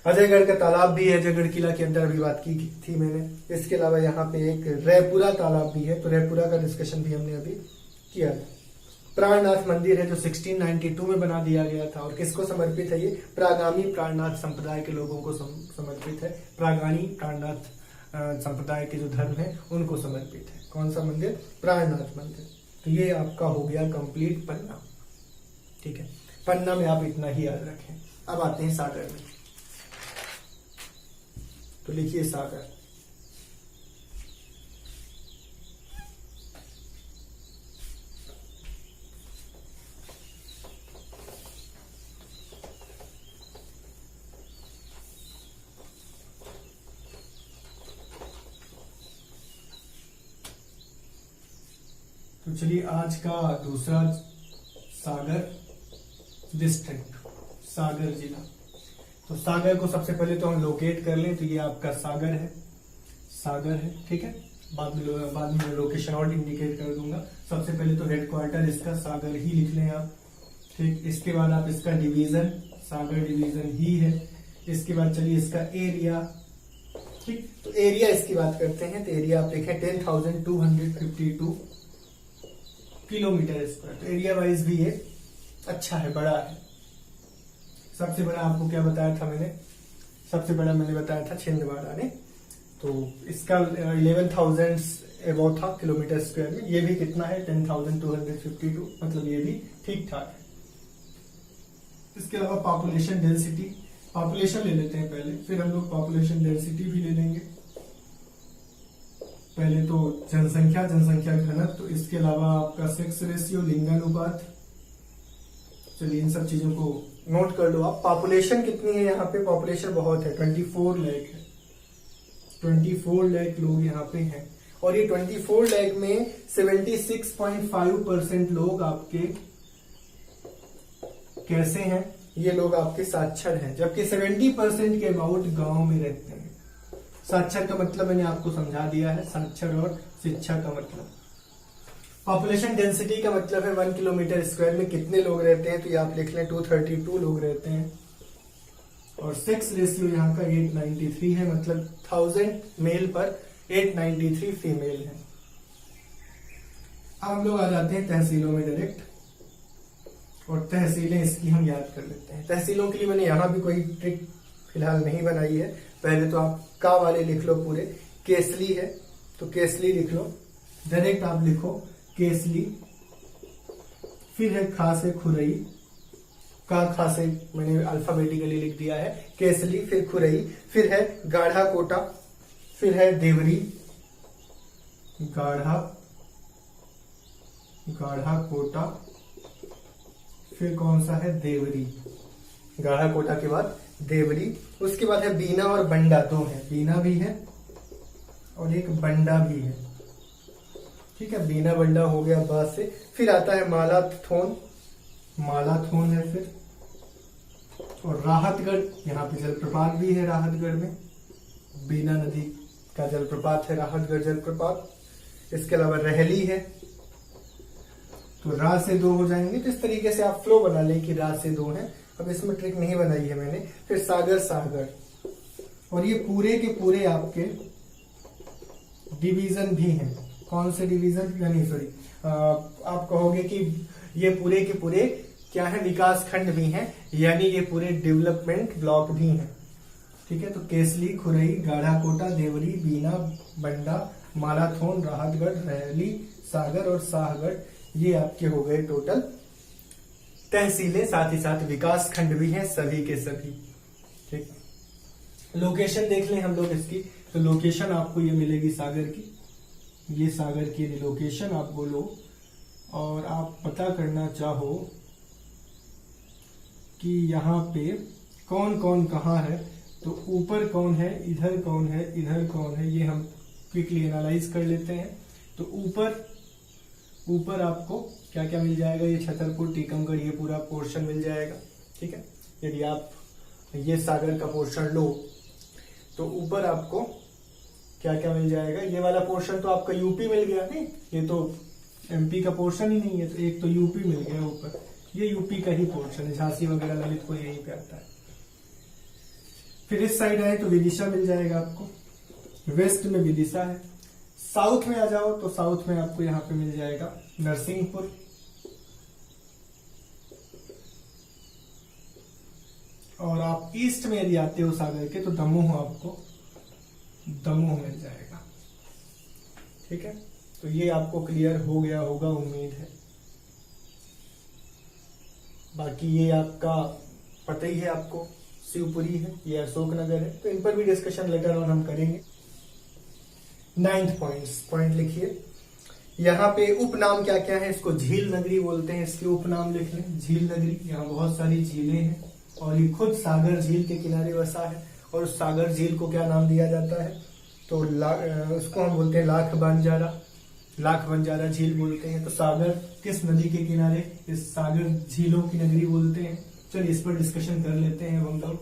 अजयगढ़ का तालाब भी है, अजयगढ़ किला के अंदर अभी बात की थी मैंने। इसके अलावा यहाँ पे एक रैपुरा तालाब भी है, तो रैपुरा का डिस्कशन भी हमने अभी किया था। प्राणनाथ मंदिर है जो 1692 में बना दिया गया था, और किसको समर्पित है ये? प्रागामी प्राणनाथ संप्रदाय के लोगों को समर्पित है। प्रागामी प्राणनाथ संप्रदाय के जो धर्म है उनको समर्पित है। कौन सा मंदिर? प्राणनाथ मंदिर। तो ये आपका हो गया कंप्लीट पन्ना, ठीक है। पन्ना में आप इतना ही याद रखें। अब आते हैं सागर में। तो लिखिए सागर। तो चलिए, आज का दूसरा सागर डिस्ट्रिक्ट, सागर जिला। तो सागर को सबसे पहले तो हम लोकेट कर लें। तो ये आपका सागर है, सागर है, ठीक है। बाद में लोकेशन और इंडिकेट कर दूंगा। सबसे पहले तो हेडक्वार्टर इसका सागर ही लिख लें आप, ठीक। इसके बाद आप इसका डिवीजन, सागर डिवीजन ही है। इसके बाद चलिए इसका एरिया, ठीक। तो एरिया इसकी बात करते हैं। तो एरिया आप देखें 10,252 किलोमीटर स्क्वायर। तो एरिया वाइज भी ये अच्छा है, बड़ा है। सबसे बड़ा आपको क्या बताया था मैंने? सबसे बड़ा मैंने बताया था छिंदवाड़ा ने। तो इसका 11,000 एबव था किलोमीटर स्क्वायर में। ये भी कितना है? 10,252, मतलब ये भी ठीक ठाक है। इसके अलावा पॉपुलेशन डेंसिटी, पॉपुलेशन ले लेते हैं पहले, फिर हम लोग पॉपुलेशन डेंसिटी भी ले लेंगे। पहले तो जनसंख्या, जनसंख्या घनत्व, तो इसके अलावा आपका सेक्स रेशियो, लिंगानुपात। चलिए इन सब चीजों को नोट कर लो आप। पॉपुलेशन कितनी है यहाँ पे? पॉपुलेशन बहुत है, 24 लाख है। 24 लाख लोग यहाँ पे हैं, और ये 24 लाख में 76.5% लोग आपके कैसे हैं? ये लोग आपके साक्षर हैं, जबकि 70% के अबाउट गांव में रहते हैं। साक्षर का मतलब मैंने आपको समझा दिया है, साक्षर और शिक्षा का मतलब। पॉपुलेशन डेंसिटी का मतलब है 1 किलोमीटर स्क्वायर में कितने लोग रहते हैं। तो ये आप लिख लें 232 लोग रहते हैं। और सेक्स रेशियो यहाँ का 893 है, मतलब 1000 मेल पर 893 फीमेल है। अब हम लोग आ जाते हैं तहसीलों में डायरेक्ट, और तहसीलें इसकी हम याद कर लेते हैं। तहसीलों के लिए मैंने यहाँ भी कोई ट्रिक फिलहाल नहीं बनाई है। पहले तो आप का वाले लिख लो पूरे। केसली है तो केसली लिख लो, डायरेक्ट आप लिखो केसली। फिर है खा से खुरई, का खा से मैंने अल्फाबेटिकली लिख दिया है। केसली, फिर खुरई, फिर है गाढ़ा कोटा, फिर है देवरी, गाढ़ा कोटा, फिर कौन सा है, देवरी। गाढ़ा कोटा के बाद देवरी, उसके बाद है बीना और बंडा, दो है, बीना भी है और एक बंडा भी है। ठीक है, बीना बंडा हो गया बाद से। फिर आता है मालाथोन, मालाथोन है फिर, और राहतगढ़, यहाँ पे जलप्रपात भी है राहतगढ़ में, बीना नदी का जलप्रपात है राहतगढ़ जलप्रपात। इसके अलावा रहली है, तो रा से दो हो जाएंगे। तो इस तरीके से आप फ्लो बना लें कि रा से दो है। अब इसमें ट्रिक नहीं बनाई है मैंने। फिर सागर, सागर, और ये पूरे के पूरे आपके डिवीजन भी हैं। कौन से डिवीजन, यानी सॉरी, आप कहोगे कि ये पूरे के पूरे क्या है, विकास खंड भी हैं, यानी ये पूरे डेवलपमेंट ब्लॉक भी हैं। ठीक है, तो केसली, खुरई, गाढ़ा कोटा, देवरी, बीना, बंडा, मालाथोन, राहतगढ़, रहली, सागर और शाहगढ़, ये आपके हो गए टोटल तहसीलें, साथ ही साथ विकास खंड भी हैं सभी के सभी। ठीक, लोकेशन देख लें हम लोग इसकी। तो लोकेशन आपको ये मिलेगी सागर की, ये सागर की लोकेशन आप बोलो, और आप पता करना चाहो कि यहाँ पे कौन कौन कहाँ है, तो ऊपर कौन है, इधर कौन है, इधर कौन है, ये हम क्विकली एनालाइज कर लेते हैं। तो ऊपर आपको क्या क्या मिल जाएगा, ये छतरपुर, टीकमगढ़, ये पूरा पोर्शन मिल जाएगा। ठीक है, यदि आप ये सागर का पोर्शन लो तो ऊपर आपको क्या क्या मिल जाएगा। ये वाला पोर्शन तो आपका यूपी मिल गया, नहीं ये तो एमपी का पोर्शन ही नहीं है, तो एक तो यूपी मिल गया ऊपर, ये यूपी का ही पोर्शन है, झांसी वगैरह ललितपुर यहीं पे आता है। फिर इस साइड आए तो विदिशा मिल जाएगा आपको, वेस्ट में विदिशा है। साउथ में आ जाओ तो साउथ में आपको यहाँ पे मिल जाएगा नरसिंहपुर, और आप ईस्ट में यदि आते हो सागर के तो दमोह, आपको दमोह मिल जाएगा। ठीक है, तो ये आपको क्लियर हो गया होगा उम्मीद है। बाकी ये आपका पता ही है आपको, शिवपुरी है, ये अशोकनगर है, तो इन पर भी डिस्कशन लेटर ऑन हम करेंगे। 9th पॉइंट लिखिए। यहाँ पे उपनाम क्या क्या है, इसको झील नगरी बोलते हैं, इसके उपनाम लिख लें। झील नगरी, यहाँ बहुत सारी झीलें हैं और ये खुद सागर झील के किनारे बसा है। और उस सागर झील को क्या नाम दिया जाता है, तो उसको हम बोलते हैं लाख बंजारा झील बोलते हैं। तो सागर किस नदी के किनारे, इस सागर झीलों की नगरी बोलते हैं। चलिए इस पर डिस्कशन कर लेते हैं हम लोग।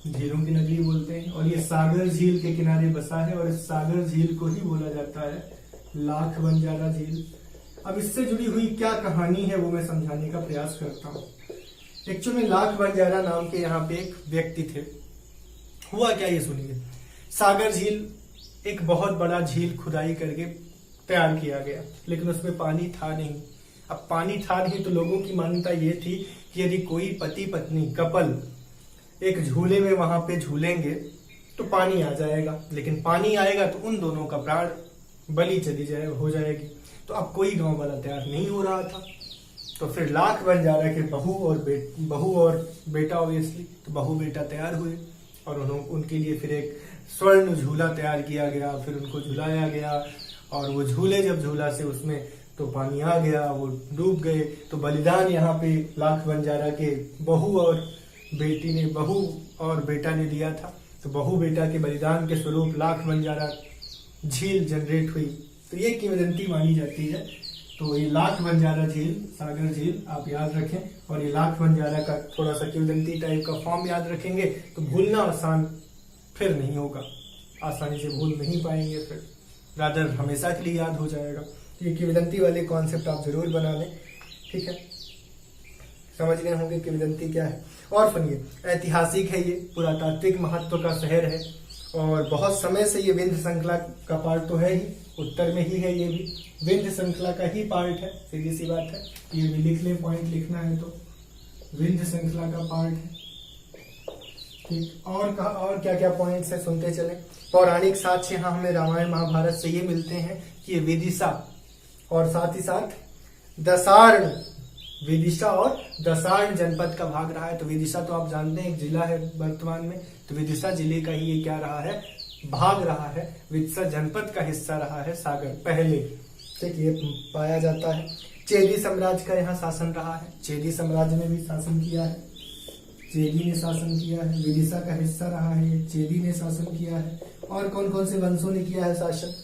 झीलों की नगरी बोलते हैं और ये सागर झील के किनारे बसा है, और इस सागर झील को ही बोला जाता है लाख बंजारा झील। अब इससे जुड़ी हुई क्या कहानी है वो मैं समझाने का प्रयास करता हूँ। एक्चुअली में लाख बंजारा नाम के यहाँ पे एक व्यक्ति थे। हुआ क्या ये सुनिए। सागर झील एक बहुत बड़ा झील खुदाई करके तैयार किया गया, लेकिन उसमें पानी था नहीं। अब पानी था नहीं तो लोगों की मान्यता ये थी कि यदि कोई पति पत्नी कपल एक झूले में वहां पे झूलेंगे तो पानी आ जाएगा, लेकिन पानी आएगा तो उन दोनों का प्राण बलि हो जाएगी। तो अब कोई गांव वाला तैयार नहीं हो रहा था, तो फिर लाख बंजारा के बहू और बेटा ऑब्वियसली, तो बहू बेटा तैयार हुए और उनके लिए फिर एक स्वर्ण झूला तैयार किया गया। फिर उनको झुलाया गया और वो झूले जब झूला से उसमें तो पानी आ गया, वो डूब गए। तो बलिदान यहाँ पे लाख बंजारा के बहू और बेटा ने दिया था। तो बहू बेटा के बलिदान के स्वरूप लाख बंजारा झील जनरेट हुई। तो ये किंवदंती मानी जाती है। तो ये लाख बंजारा झील, सागर झील आप याद रखें, और ये लाख बंजारा का थोड़ा सा किंवदंती टाइप का फॉर्म याद रखेंगे तो भूलना आसान फिर नहीं होगा, आसानी से भूल नहीं पाएंगे, फिर रादर हमेशा के लिए याद हो जाएगा। ये किंवदंती वाले कॉन्सेप्ट आप जरूर बना लें, ठीक है। समझ गए होंगे किंवदंती क्या है। और सुनिए, ऐतिहासिक है, ये पुरातात्विक महत्व का शहर है और बहुत समय से ये विंध्य श्रृंखला का पार्ट तो है ही, उत्तर में ही है, ये भी विंध्य श्रृंखला का ही पार्ट है, सीधी सी बात है। ये भी लिख लें, पॉइंट लिखना है तो विंध्य श्रृंखला का पार्ट है, ठीक। और क्या क्या पॉइंट्स है सुनते चले। पौराणिक साक्ष्य यहाँ हमें रामायण महाभारत से ये मिलते हैं कि ये विदिशा और साथ ही साथ दसार्ण विदिशा और दसाढ़ जनपद का भाग रहा है। तो विदिशा तो आप जानते हैं एक जिला है वर्तमान में, तो विदिशा जिले का ही ये क्या रहा है, भाग रहा है। विदिशा जनपद का हिस्सा रहा है सागर पहले, ठीक, ये पाया जाता है। चेदी साम्राज्य का यहाँ शासन रहा है, चेदी साम्राज्य ने भी शासन किया है, चेदी ने शासन किया है। विदिशा का हिस्सा रहा है, चेदी ने शासन किया है। और कौन कौन से वंशों ने किया है शासन?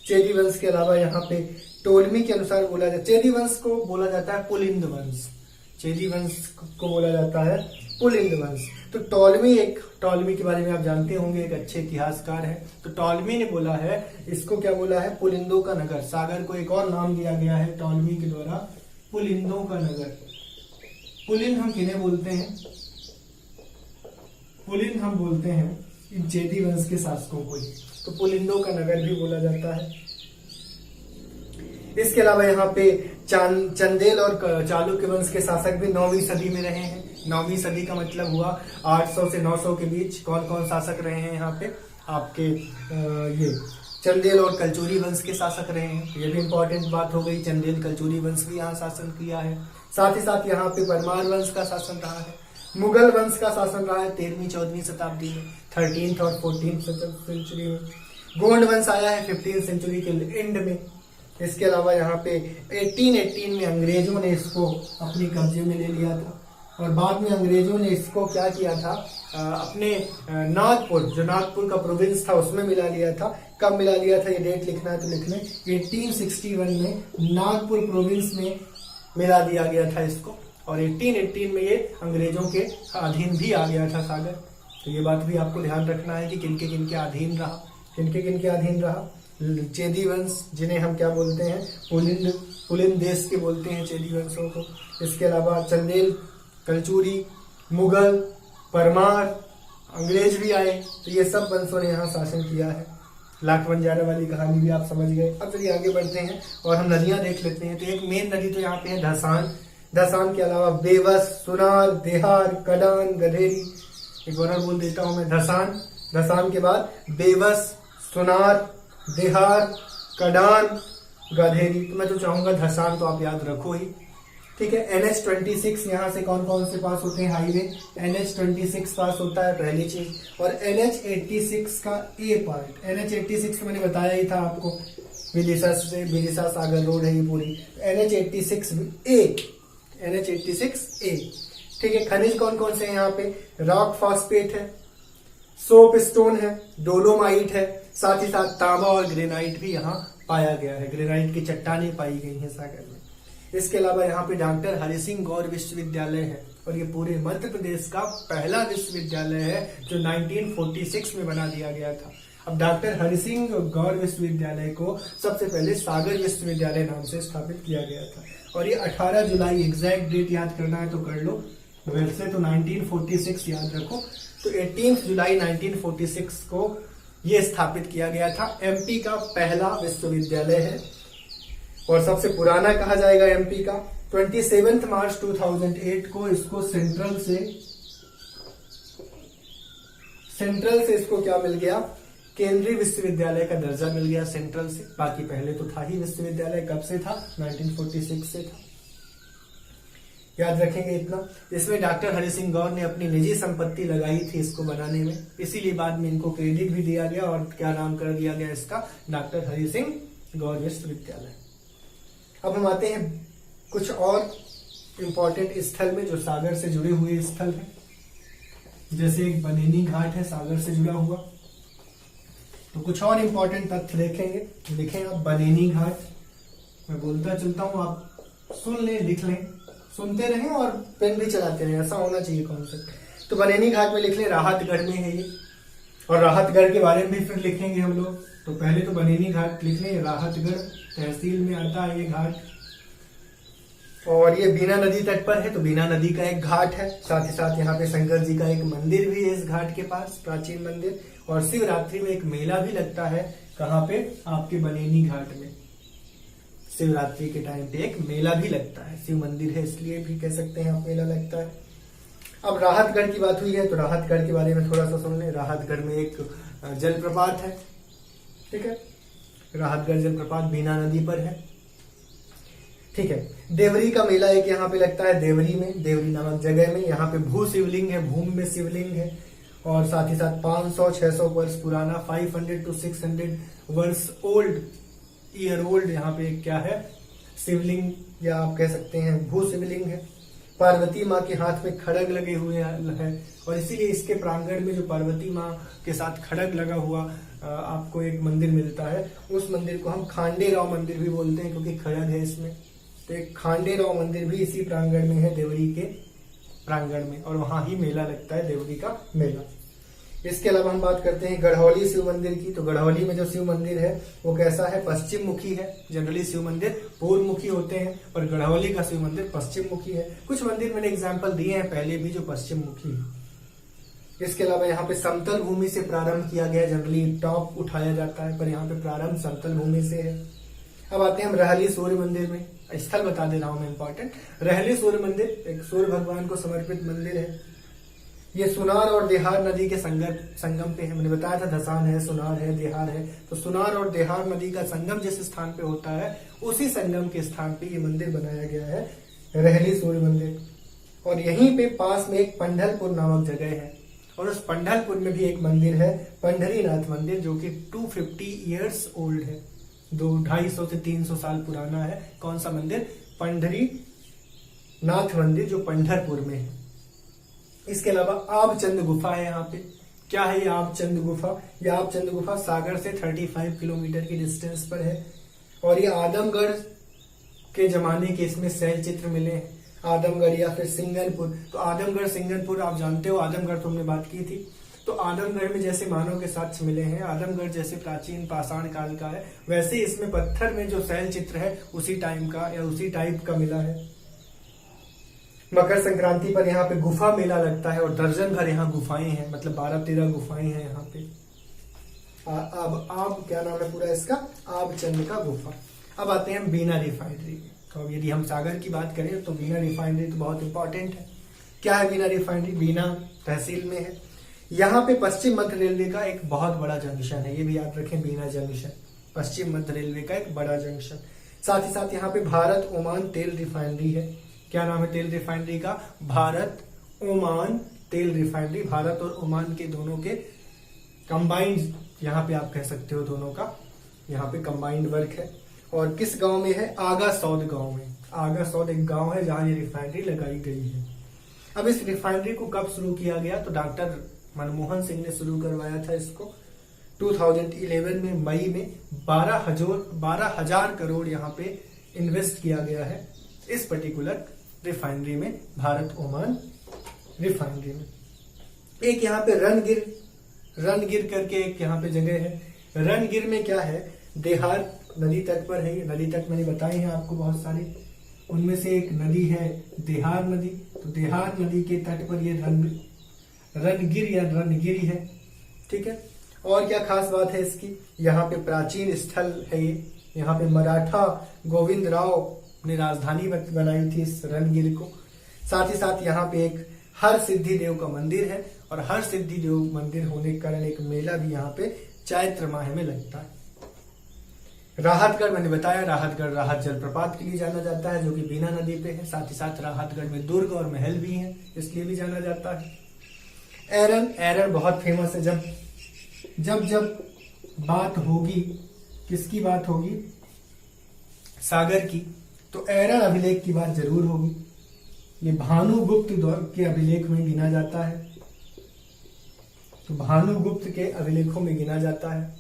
चेदी वंश के अलावा यहाँ पे टोलमी के अनुसार बोला जाता है, चेदी वंश को बोला जाता है पुलिंद वंश, चेदी वंश को बोला जाता है पुलिंद वंश। तो टोलमी के बारे में आप जानते होंगे, एक अच्छे इतिहासकार है। तो टोलमी ने बोला है, इसको क्या बोला है, पुलिंदों का नगर। सागर को एक और नाम दिया गया है टोलमी के द्वारा, पुलिंदों का नगर। पुलिंद हम किन्हें बोलते हैं? पुलिंद हम बोलते हैं इन चेदी वंश के शासकों को ही, तो पुलिंदों का नगर भी बोला जाता है। इसके अलावा यहाँ पे चंदेल और चालुक्य वंश के शासक भी 9वीं सदी में रहे हैं। 9वीं सदी का मतलब हुआ 800 से 900 के बीच। कौन कौन शासक रहे हैं यहाँ पे? आपके ये चंदेल और कलचुरी वंश के शासक रहे हैं, ये भी इंपॉर्टेंट बात हो गई। चंदेल कलचुरी वंश भी यहाँ शासन किया है। साथ ही साथ यहाँ पे परमार वंश का शासन रहा है, मुगल वंश का शासन रहा है 13वीं-14वीं शताब्दी में, 13th और 14th सेंचुरी में। गोंड वंश आया है 15th सेंचुरी के एंड में। इसके अलावा यहाँ पे 1818 में अंग्रेजों ने इसको अपने कब्जे में ले लिया था, और बाद में अंग्रेजों ने इसको क्या किया था, अपने नागपुर, जो नागपुर का प्रोविंस था उसमें मिला लिया था। कब मिला लिया था, ये डेट लिखना है तो लिख लें, 1861 में नागपुर प्रोविंस में मिला दिया गया था इसको, और 1818 में ये अंग्रेजों के अधीन भी आ गया था सागर। तो ये बात भी आपको ध्यान रखना है कि किनके किनके अधीन रहा, किनके किनके अधीन रहा। चेदी वंश, जिन्हें हम क्या बोलते हैं, पुलिंद देश के बोलते हैं चेदी वंशों को। इसके अलावा चंदेल, कलचुरी, मुगल, परमार, अंग्रेज भी आए, तो ये सब वंशों ने यहाँ शासन किया है। लाख बंजारा वाली कहानी भी आप समझ गए। अब चलिए आगे बढ़ते हैं और हम नदियां देख लेते हैं। तो एक मेन नदी तो यहाँ पे है धसान। धसान के अलावा बेवस, सुनार, देहार, कडान, गधेरी। एक बार बोल देता हूं मैं, धसान के बाद बेवस, सुनार, देहार, कडान, गधेरी। तो मैं तो चाहूंगा धसान तो आप याद रखो ही, ठीक है। NH-26 यहाँ से कौन कौन से पास होते हैं हाईवे? NH-26 पास होता है पहली चीज, और NH-86 का ए पार्ट। NH-86 तो मैंने बताया ही था आपको, विदिशा से विदिशा सागर रोड है ये पूरी। NH-86A, ठीक है। खनिज कौन कौन से हैं यहाँ पे? रॉक फॉस्फेट है, सोप स्टोन है, डोलोमाइट है, साथ ही साथ तांबा और ग्रेनाइट भी यहाँ पाया गया है। ग्रेनाइट की चट्टानें पाई गई हैं सागर में। इसके अलावा यहाँ पे डॉक्टर हरि सिंह गौर विश्वविद्यालय है, और ये पूरे मध्य प्रदेश का पहला विश्वविद्यालय है जो 1946 में बना दिया गया था। अब डॉक्टर हरि सिंह गौर विश्वविद्यालय को सबसे पहले सागर विश्वविद्यालय नाम से स्थापित किया गया था, और ये 18 जुलाई, एग्जैक्ट डेट याद करना है तो कर लो, वैसे तो 1946 याद रखो। तो 18 जुलाई 1946 को ये स्थापित किया गया था। एमपी का पहला विश्वविद्यालय है और सबसे पुराना कहा जाएगा एमपी का। 27 मार्च 2008 को इसको सेंट्रल से इसको क्या मिल गया, केंद्रीय विश्वविद्यालय का दर्जा मिल गया सेंट्रल से। बाकी पहले तो था ही विश्वविद्यालय, कब से था? 1946 से था, याद रखेंगे इतना। इसमें डॉक्टर हरि सिंह गौर ने अपनी निजी संपत्ति लगाई थी इसको बनाने में, इसीलिए बाद में इनको क्रेडिट भी दिया गया और क्या नाम कर दिया गया इसका, डॉक्टर हरि सिंह गौर विश्वविद्यालय। अब हम आते हैं कुछ और इम्पोर्टेंट स्थल में जो सागर से जुड़े हुए स्थल हैं। जैसे एक बनेनी घाट है सागर से जुड़ा हुआ, तो कुछ और इम्पोर्टेंट तथ्य देखेंगे। लिखें आप बनेनी घाट, मैं बोलता चलता हूं, आप सुन लें, लिख लें, सुनते रहें और पेन भी चलाते रहें, ऐसा होना चाहिए कॉन्सेप्ट। तो बनेनी घाट में लिख लें, राहतगढ़ में है ये, और राहतगढ़ के बारे में भी फिर लिखेंगे हम लोग। तो पहले तो बनेनी घाट लिख लें, राहतगढ़ तहसील में आता है ये घाट, और ये बीना नदी तट पर है, तो बीना नदी का एक घाट है। साथ ही साथ यहाँ पे शंकर जी का एक मंदिर भी है इस घाट के पास, प्राचीन मंदिर। और शिवरात्रि में एक मेला भी लगता है, कहाँ पे? आपके बनेनी घाट में शिवरात्रि के टाइम पे एक मेला भी लगता है। शिव मंदिर है इसलिए भी कह सकते हैं आप, मेला लगता है। अब राहतगढ़ की बात हुई है तो राहतगढ़ के बारे में थोड़ा सा सुन लें। राहतगढ़ में एक जलप्रपात है, ठीक है। राहतगढ़ जलप्रपात बीना नदी पर है। ठीक है। देवरी का मेला एक यहाँ पे लगता है देवरी में, देवरी नामक जगह में। यहाँ पे भू शिवलिंग है, भूमि में शिवलिंग है, और साथ ही साथ 500-600 वर्ष पुराना 500 to 600 वर्ष ओल्ड ईयर ओल्ड यहाँ पे क्या है, शिवलिंग, या आप कह सकते हैं भू शिवलिंग है। पार्वती माँ के हाथ में खड़ग लगे हुए है, और इसीलिए इसके प्रांगण में जो पार्वती माँ के साथ खड़ग लगा हुआ आपको एक मंदिर मिलता है, उस मंदिर को हम खांडेराव मंदिर भी बोलते हैं, क्योंकि खड़ग है इसमें। तो एक खांडेराव मंदिर भी इसी प्रांगण में है, देवरी के प्रांगण में, और वहां ही मेला लगता है, देवरी का मेला। इसके अलावा हम बात करते हैं गढ़ौली शिव मंदिर की। तो गढ़ौली में जो शिव मंदिर है वो कैसा है, पश्चिम मुखी है। जनरली शिव मंदिर पूर्व मुखी होते हैं, पर गढ़ौली का शिव मंदिर पश्चिम मुखी है। कुछ मंदिर मैंने एग्जाम्पल दिए हैं पहले भी जो पश्चिम मुखी है। इसके अलावा यहाँ पे समतल भूमि से प्रारंभ किया गया, जनरली टॉप उठाया जाता है, पर यहाँ पे प्रारंभ समतल भूमि से है। अब आते हैं हम रहली सूर्य मंदिर में। स्थल बता दे रहा हूं मैं इंपॉर्टेंट। रहली सूर्य मंदिर एक सूर्य भगवान को समर्पित मंदिर है। ये सुनार और देहार नदी के संगम पे है। मैंने बताया था धसान है, सुनार है, देहार है। तो सुनार और देहार नदी का संगम जिस स्थान पे होता है, उसी संगम के स्थान पे ये मंदिर बनाया गया है, रहली सूर्य मंदिर। और यहीं पे पास में एक पंढलपुर नामक जगह है, और उस पंढलपुर में भी एक मंदिर है, पंढरीनाथ मंदिर, जो कि 250 ईयर्स ओल्ड है, 250 से 300 साल पुराना है। कौन सा मंदिर, पंढरीनाथ मंदिर, जो पंढरपुर में है। इसके अलावा आबचंद गुफा है यहाँ पे। क्या है ये आबचंद गुफा? ये आबचंद गुफा सागर से 35 किलोमीटर की डिस्टेंस पर है, और ये आदमगढ़ के जमाने के इसमें शैल चित्र मिले हैं, आदमगढ़ या फिर सिंगनपुर। तो आदमगढ़ सिंगनपुर आप जानते हो, आदमगढ़ तो हमने बात की थी। तो आदमगढ़ में जैसे मानव के साक्ष्य मिले हैं, आदमगढ़ जैसे प्राचीन पाषाण काल का है, वैसे इसमें पत्थर में जो शैल चित्र है उसी टाइम का या उसी टाइप का मिला है। मकर संक्रांति पर यहाँ पे गुफा मेला लगता है, और दर्जन भर यहाँ गुफाएं हैं, मतलब 12-13 गुफाएं हैं यहाँ पे। अब क्या नाम है पूरा इसका, आबचंद का गुफा। अब आते हैं बीना रिफाइनरी। तो अब यदि हम सागर की बात करें तो बीना रिफाइनरी तो बहुत इंपॉर्टेंट है। क्या है बीना रिफाइनरी? बीना तहसील में है। यहाँ पे पश्चिम मध्य रेलवे का एक बहुत बड़ा जंक्शन है, ये भी याद रखें, बीना जंक्शन पश्चिम मध्य रेलवे का एक बड़ा जंक्शन। साथ ही साथ यहाँ पे भारत ओमान तेल रिफाइनरी है। क्या नाम है तेल रिफाइनरी का? भारत ओमान तेल रिफाइनरी। भारत और ओमान के दोनों के कंबाइंड, यहाँ पे आप कह सकते हो दोनों का यहाँ पे कंबाइंड वर्क है। और किस गांव में है? आगा सौद गांव में। आगा सौद एक गांव है जहां ये रिफाइनरी लगाई गई है। अब इस रिफाइनरी को कब शुरू किया गया? तो डॉक्टर मनमोहन सिंह ने शुरू करवाया था इसको 2011 में, मई में। 12,000 करोड़ यहाँ पे इन्वेस्ट किया गया है इस पर्टिकुलर रिफाइनरी में, भारत ओमान रिफाइनरी में। एक यहाँ पे रनगिर करके एक यहाँ पे जगह है। रनगिर में क्या है? देहार नदी तट पर है। ये नदी तट मैंने बताई है आपको बहुत सारी, उनमें से एक नदी है देहार नदी। तो देहार नदी के तट पर ये रनगिर या रनगिरी है, ठीक है। और क्या खास बात है इसकी? यहाँ पे प्राचीन स्थल है ये। यहाँ पे मराठा गोविंद राव ने राजधानी बनाई थी इस रनगिर को। साथ ही साथ यहाँ पे एक हर सिद्धि देव का मंदिर है, और हर सिद्धि देव मंदिर होने के कारण एक मेला भी यहाँ पे चैत्र माह में लगता है। राहतगढ़ मैंने बताया, राहतगढ़ राहत जलप्रपात के लिए जाना जाता है, जो कि बीना नदी पे है। साथ ही साथ राहतगढ़ में दुर्ग और महल भी हैं, इसलिए भी जाना जाता है। एरन बहुत फेमस है। जब बात होगी, किसकी बात होगी? सागर की, तो एरन अभिलेख की बात जरूर होगी। ये भानुगुप्त के अभिलेख में गिना जाता है। तो भानुगुप्त के अभिलेखों में गिना जाता है।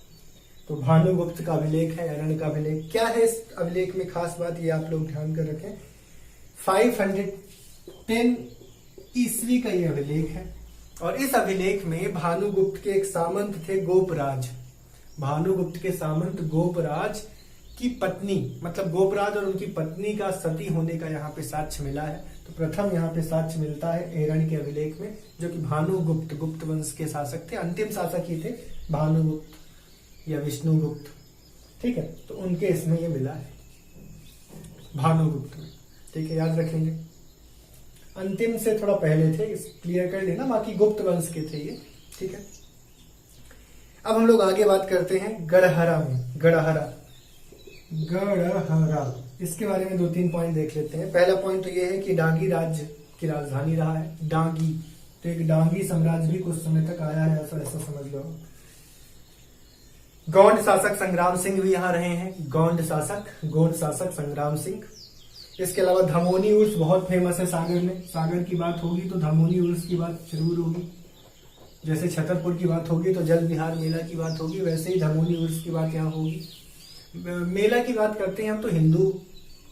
तो भानुगुप्त का अभिलेख है, एरन का अभिलेख। क्या है इस अभिलेख में खास बात, ये आप लोग ध्यान कर रखें। 510 ईस्वी का ये अभिलेख है, और इस अभिलेख में भानुगुप्त के एक सामंत थे गोपराज। भानुगुप्त के सामंत गोपराज की पत्नी, मतलब गोपराज और उनकी पत्नी का सती होने का यहाँ पे साक्ष्य मिला है। तो प्रथम यहाँ पे साक्ष्य मिलता है एरन के अभिलेख में, जो कि भानुगुप्त गुप्त वंश के शासक थे, अंतिम शासक ही थे भानुगुप्त या विष्णुगुप्त, ठीक है। तो उनके इसमें ये मिला है भानुगुप्त में, ठीक है, याद रखेंगे। अंतिम से थोड़ा पहले थे, इस क्लियर कर लेना, बाकी गुप्त वंश के थे ये, ठीक है। अब हम लोग आगे बात करते हैं गढ़हरा में। गढ़हरा गढ़हरा, इसके बारे में 2-3 पॉइंट देख लेते हैं। पहला पॉइंट तो ये है कि डांगी राज्य की राजधानी रहा है डांगी, तो एक डांगी साम्राज्य भी कुछ समय तक आया है, ऐसा समझ लो। गौंड शासक संग्राम सिंह भी यहाँ रहे हैं, गौंड शासक संग्राम सिंह। इसके अलावा धमोनी उर्स बहुत फेमस है सागर में, सागर की बात होगी तो धमोनी उर्स की बात जरूर होगी। जैसे छतरपुर की बात होगी तो जल विहार मेला की बात होगी, वैसे ही धमोनी उर्स की बात यहाँ होगी। मेला की बात करते हैं हम तो हिंदू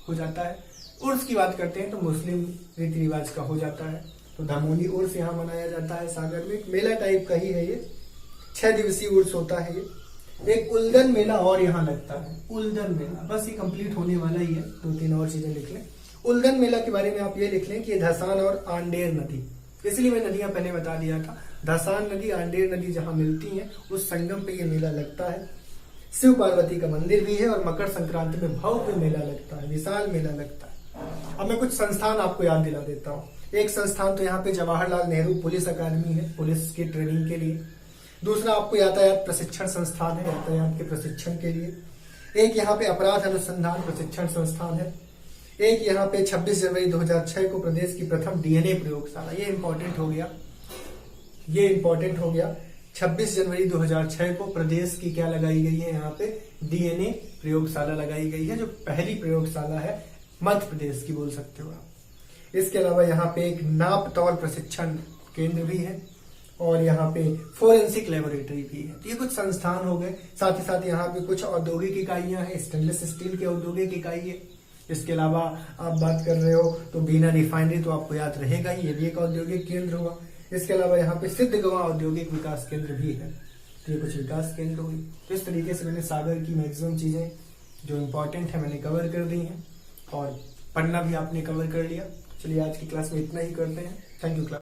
हो जाता है, उर्स की बात करते हैं तो मुस्लिम रीति रिवाज का हो जाता है। तो धमोनी उर्स यहाँ मनाया जाता है सागर में, मेला टाइप का ही है ये, 6 दिवसीय उर्स होता है ये। एक उल्दन मेला और यहाँ लगता है, उल्दन मेला, बस ये कंप्लीट होने वाला ही है, 2-3 और चीजें लिख लें। उल्दन मेला के बारे में आप ये लिख लें कि धसान और आंडेर नदी, इसलिए मैं नदियां पहले बता दिया था, धसान नदी आंडेर नदी जहां मिलती हैं उस संगम पे ये मेला लगता है। शिव पार्वती का मंदिर भी है और मकर संक्रांति में भव्य मेला लगता है, विशाल मेला लगता है। अब मैं कुछ संस्थान आपको याद दिला देता हूँ। एक संस्थान तो यहाँ पे जवाहरलाल नेहरू पुलिस अकादमी है, पुलिस की ट्रेनिंग के लिए। दूसरा आपको यातायात प्रशिक्षण संस्थान है, यातायात के प्रशिक्षण के लिए। एक यहाँ पे अपराध अनुसंधान प्रशिक्षण संस्थान है। एक यहाँ पे 26 जनवरी 2006 को प्रदेश की प्रथम डीएनए प्रयोगशाला, ये इंपॉर्टेंट हो गया, 26 जनवरी 2006 को प्रदेश की क्या लगाई गई है, यहाँ पे डीएनए प्रयोगशाला लगाई गई है, जो पहली प्रयोगशाला है मध्य प्रदेश की बोल सकते हो आप। इसके अलावा यहाँ पे एक नाप तौल प्रशिक्षण केंद्र भी है और यहाँ पे फोरेंसिक लेबोरेटरी भी है। तो ये कुछ संस्थान हो गए। साथ ही साथ यहाँ पे कुछ औद्योगिक इकाइयां हैं, स्टेनलेस स्टील की औद्योगिक इकाई है। इसके अलावा आप बात कर रहे हो तो बीना रिफाइनरी तो आपको याद रहेगा ही, ये भी एक औद्योगिक केंद्र हुआ। इसके अलावा यहाँ पे सिद्ध गवा औद्योगिक विकास केंद्र भी है, तो ये कुछ विकास केंद्र हुई। तो इस तरीके से मैंने सागर की मैक्सिमम चीजें जो इम्पोर्टेंट है मैंने कवर कर दी हैं और पढ़ना भी आपने कवर कर लिया। चलिए आज की क्लास में इतना ही करते हैं। Thank you class.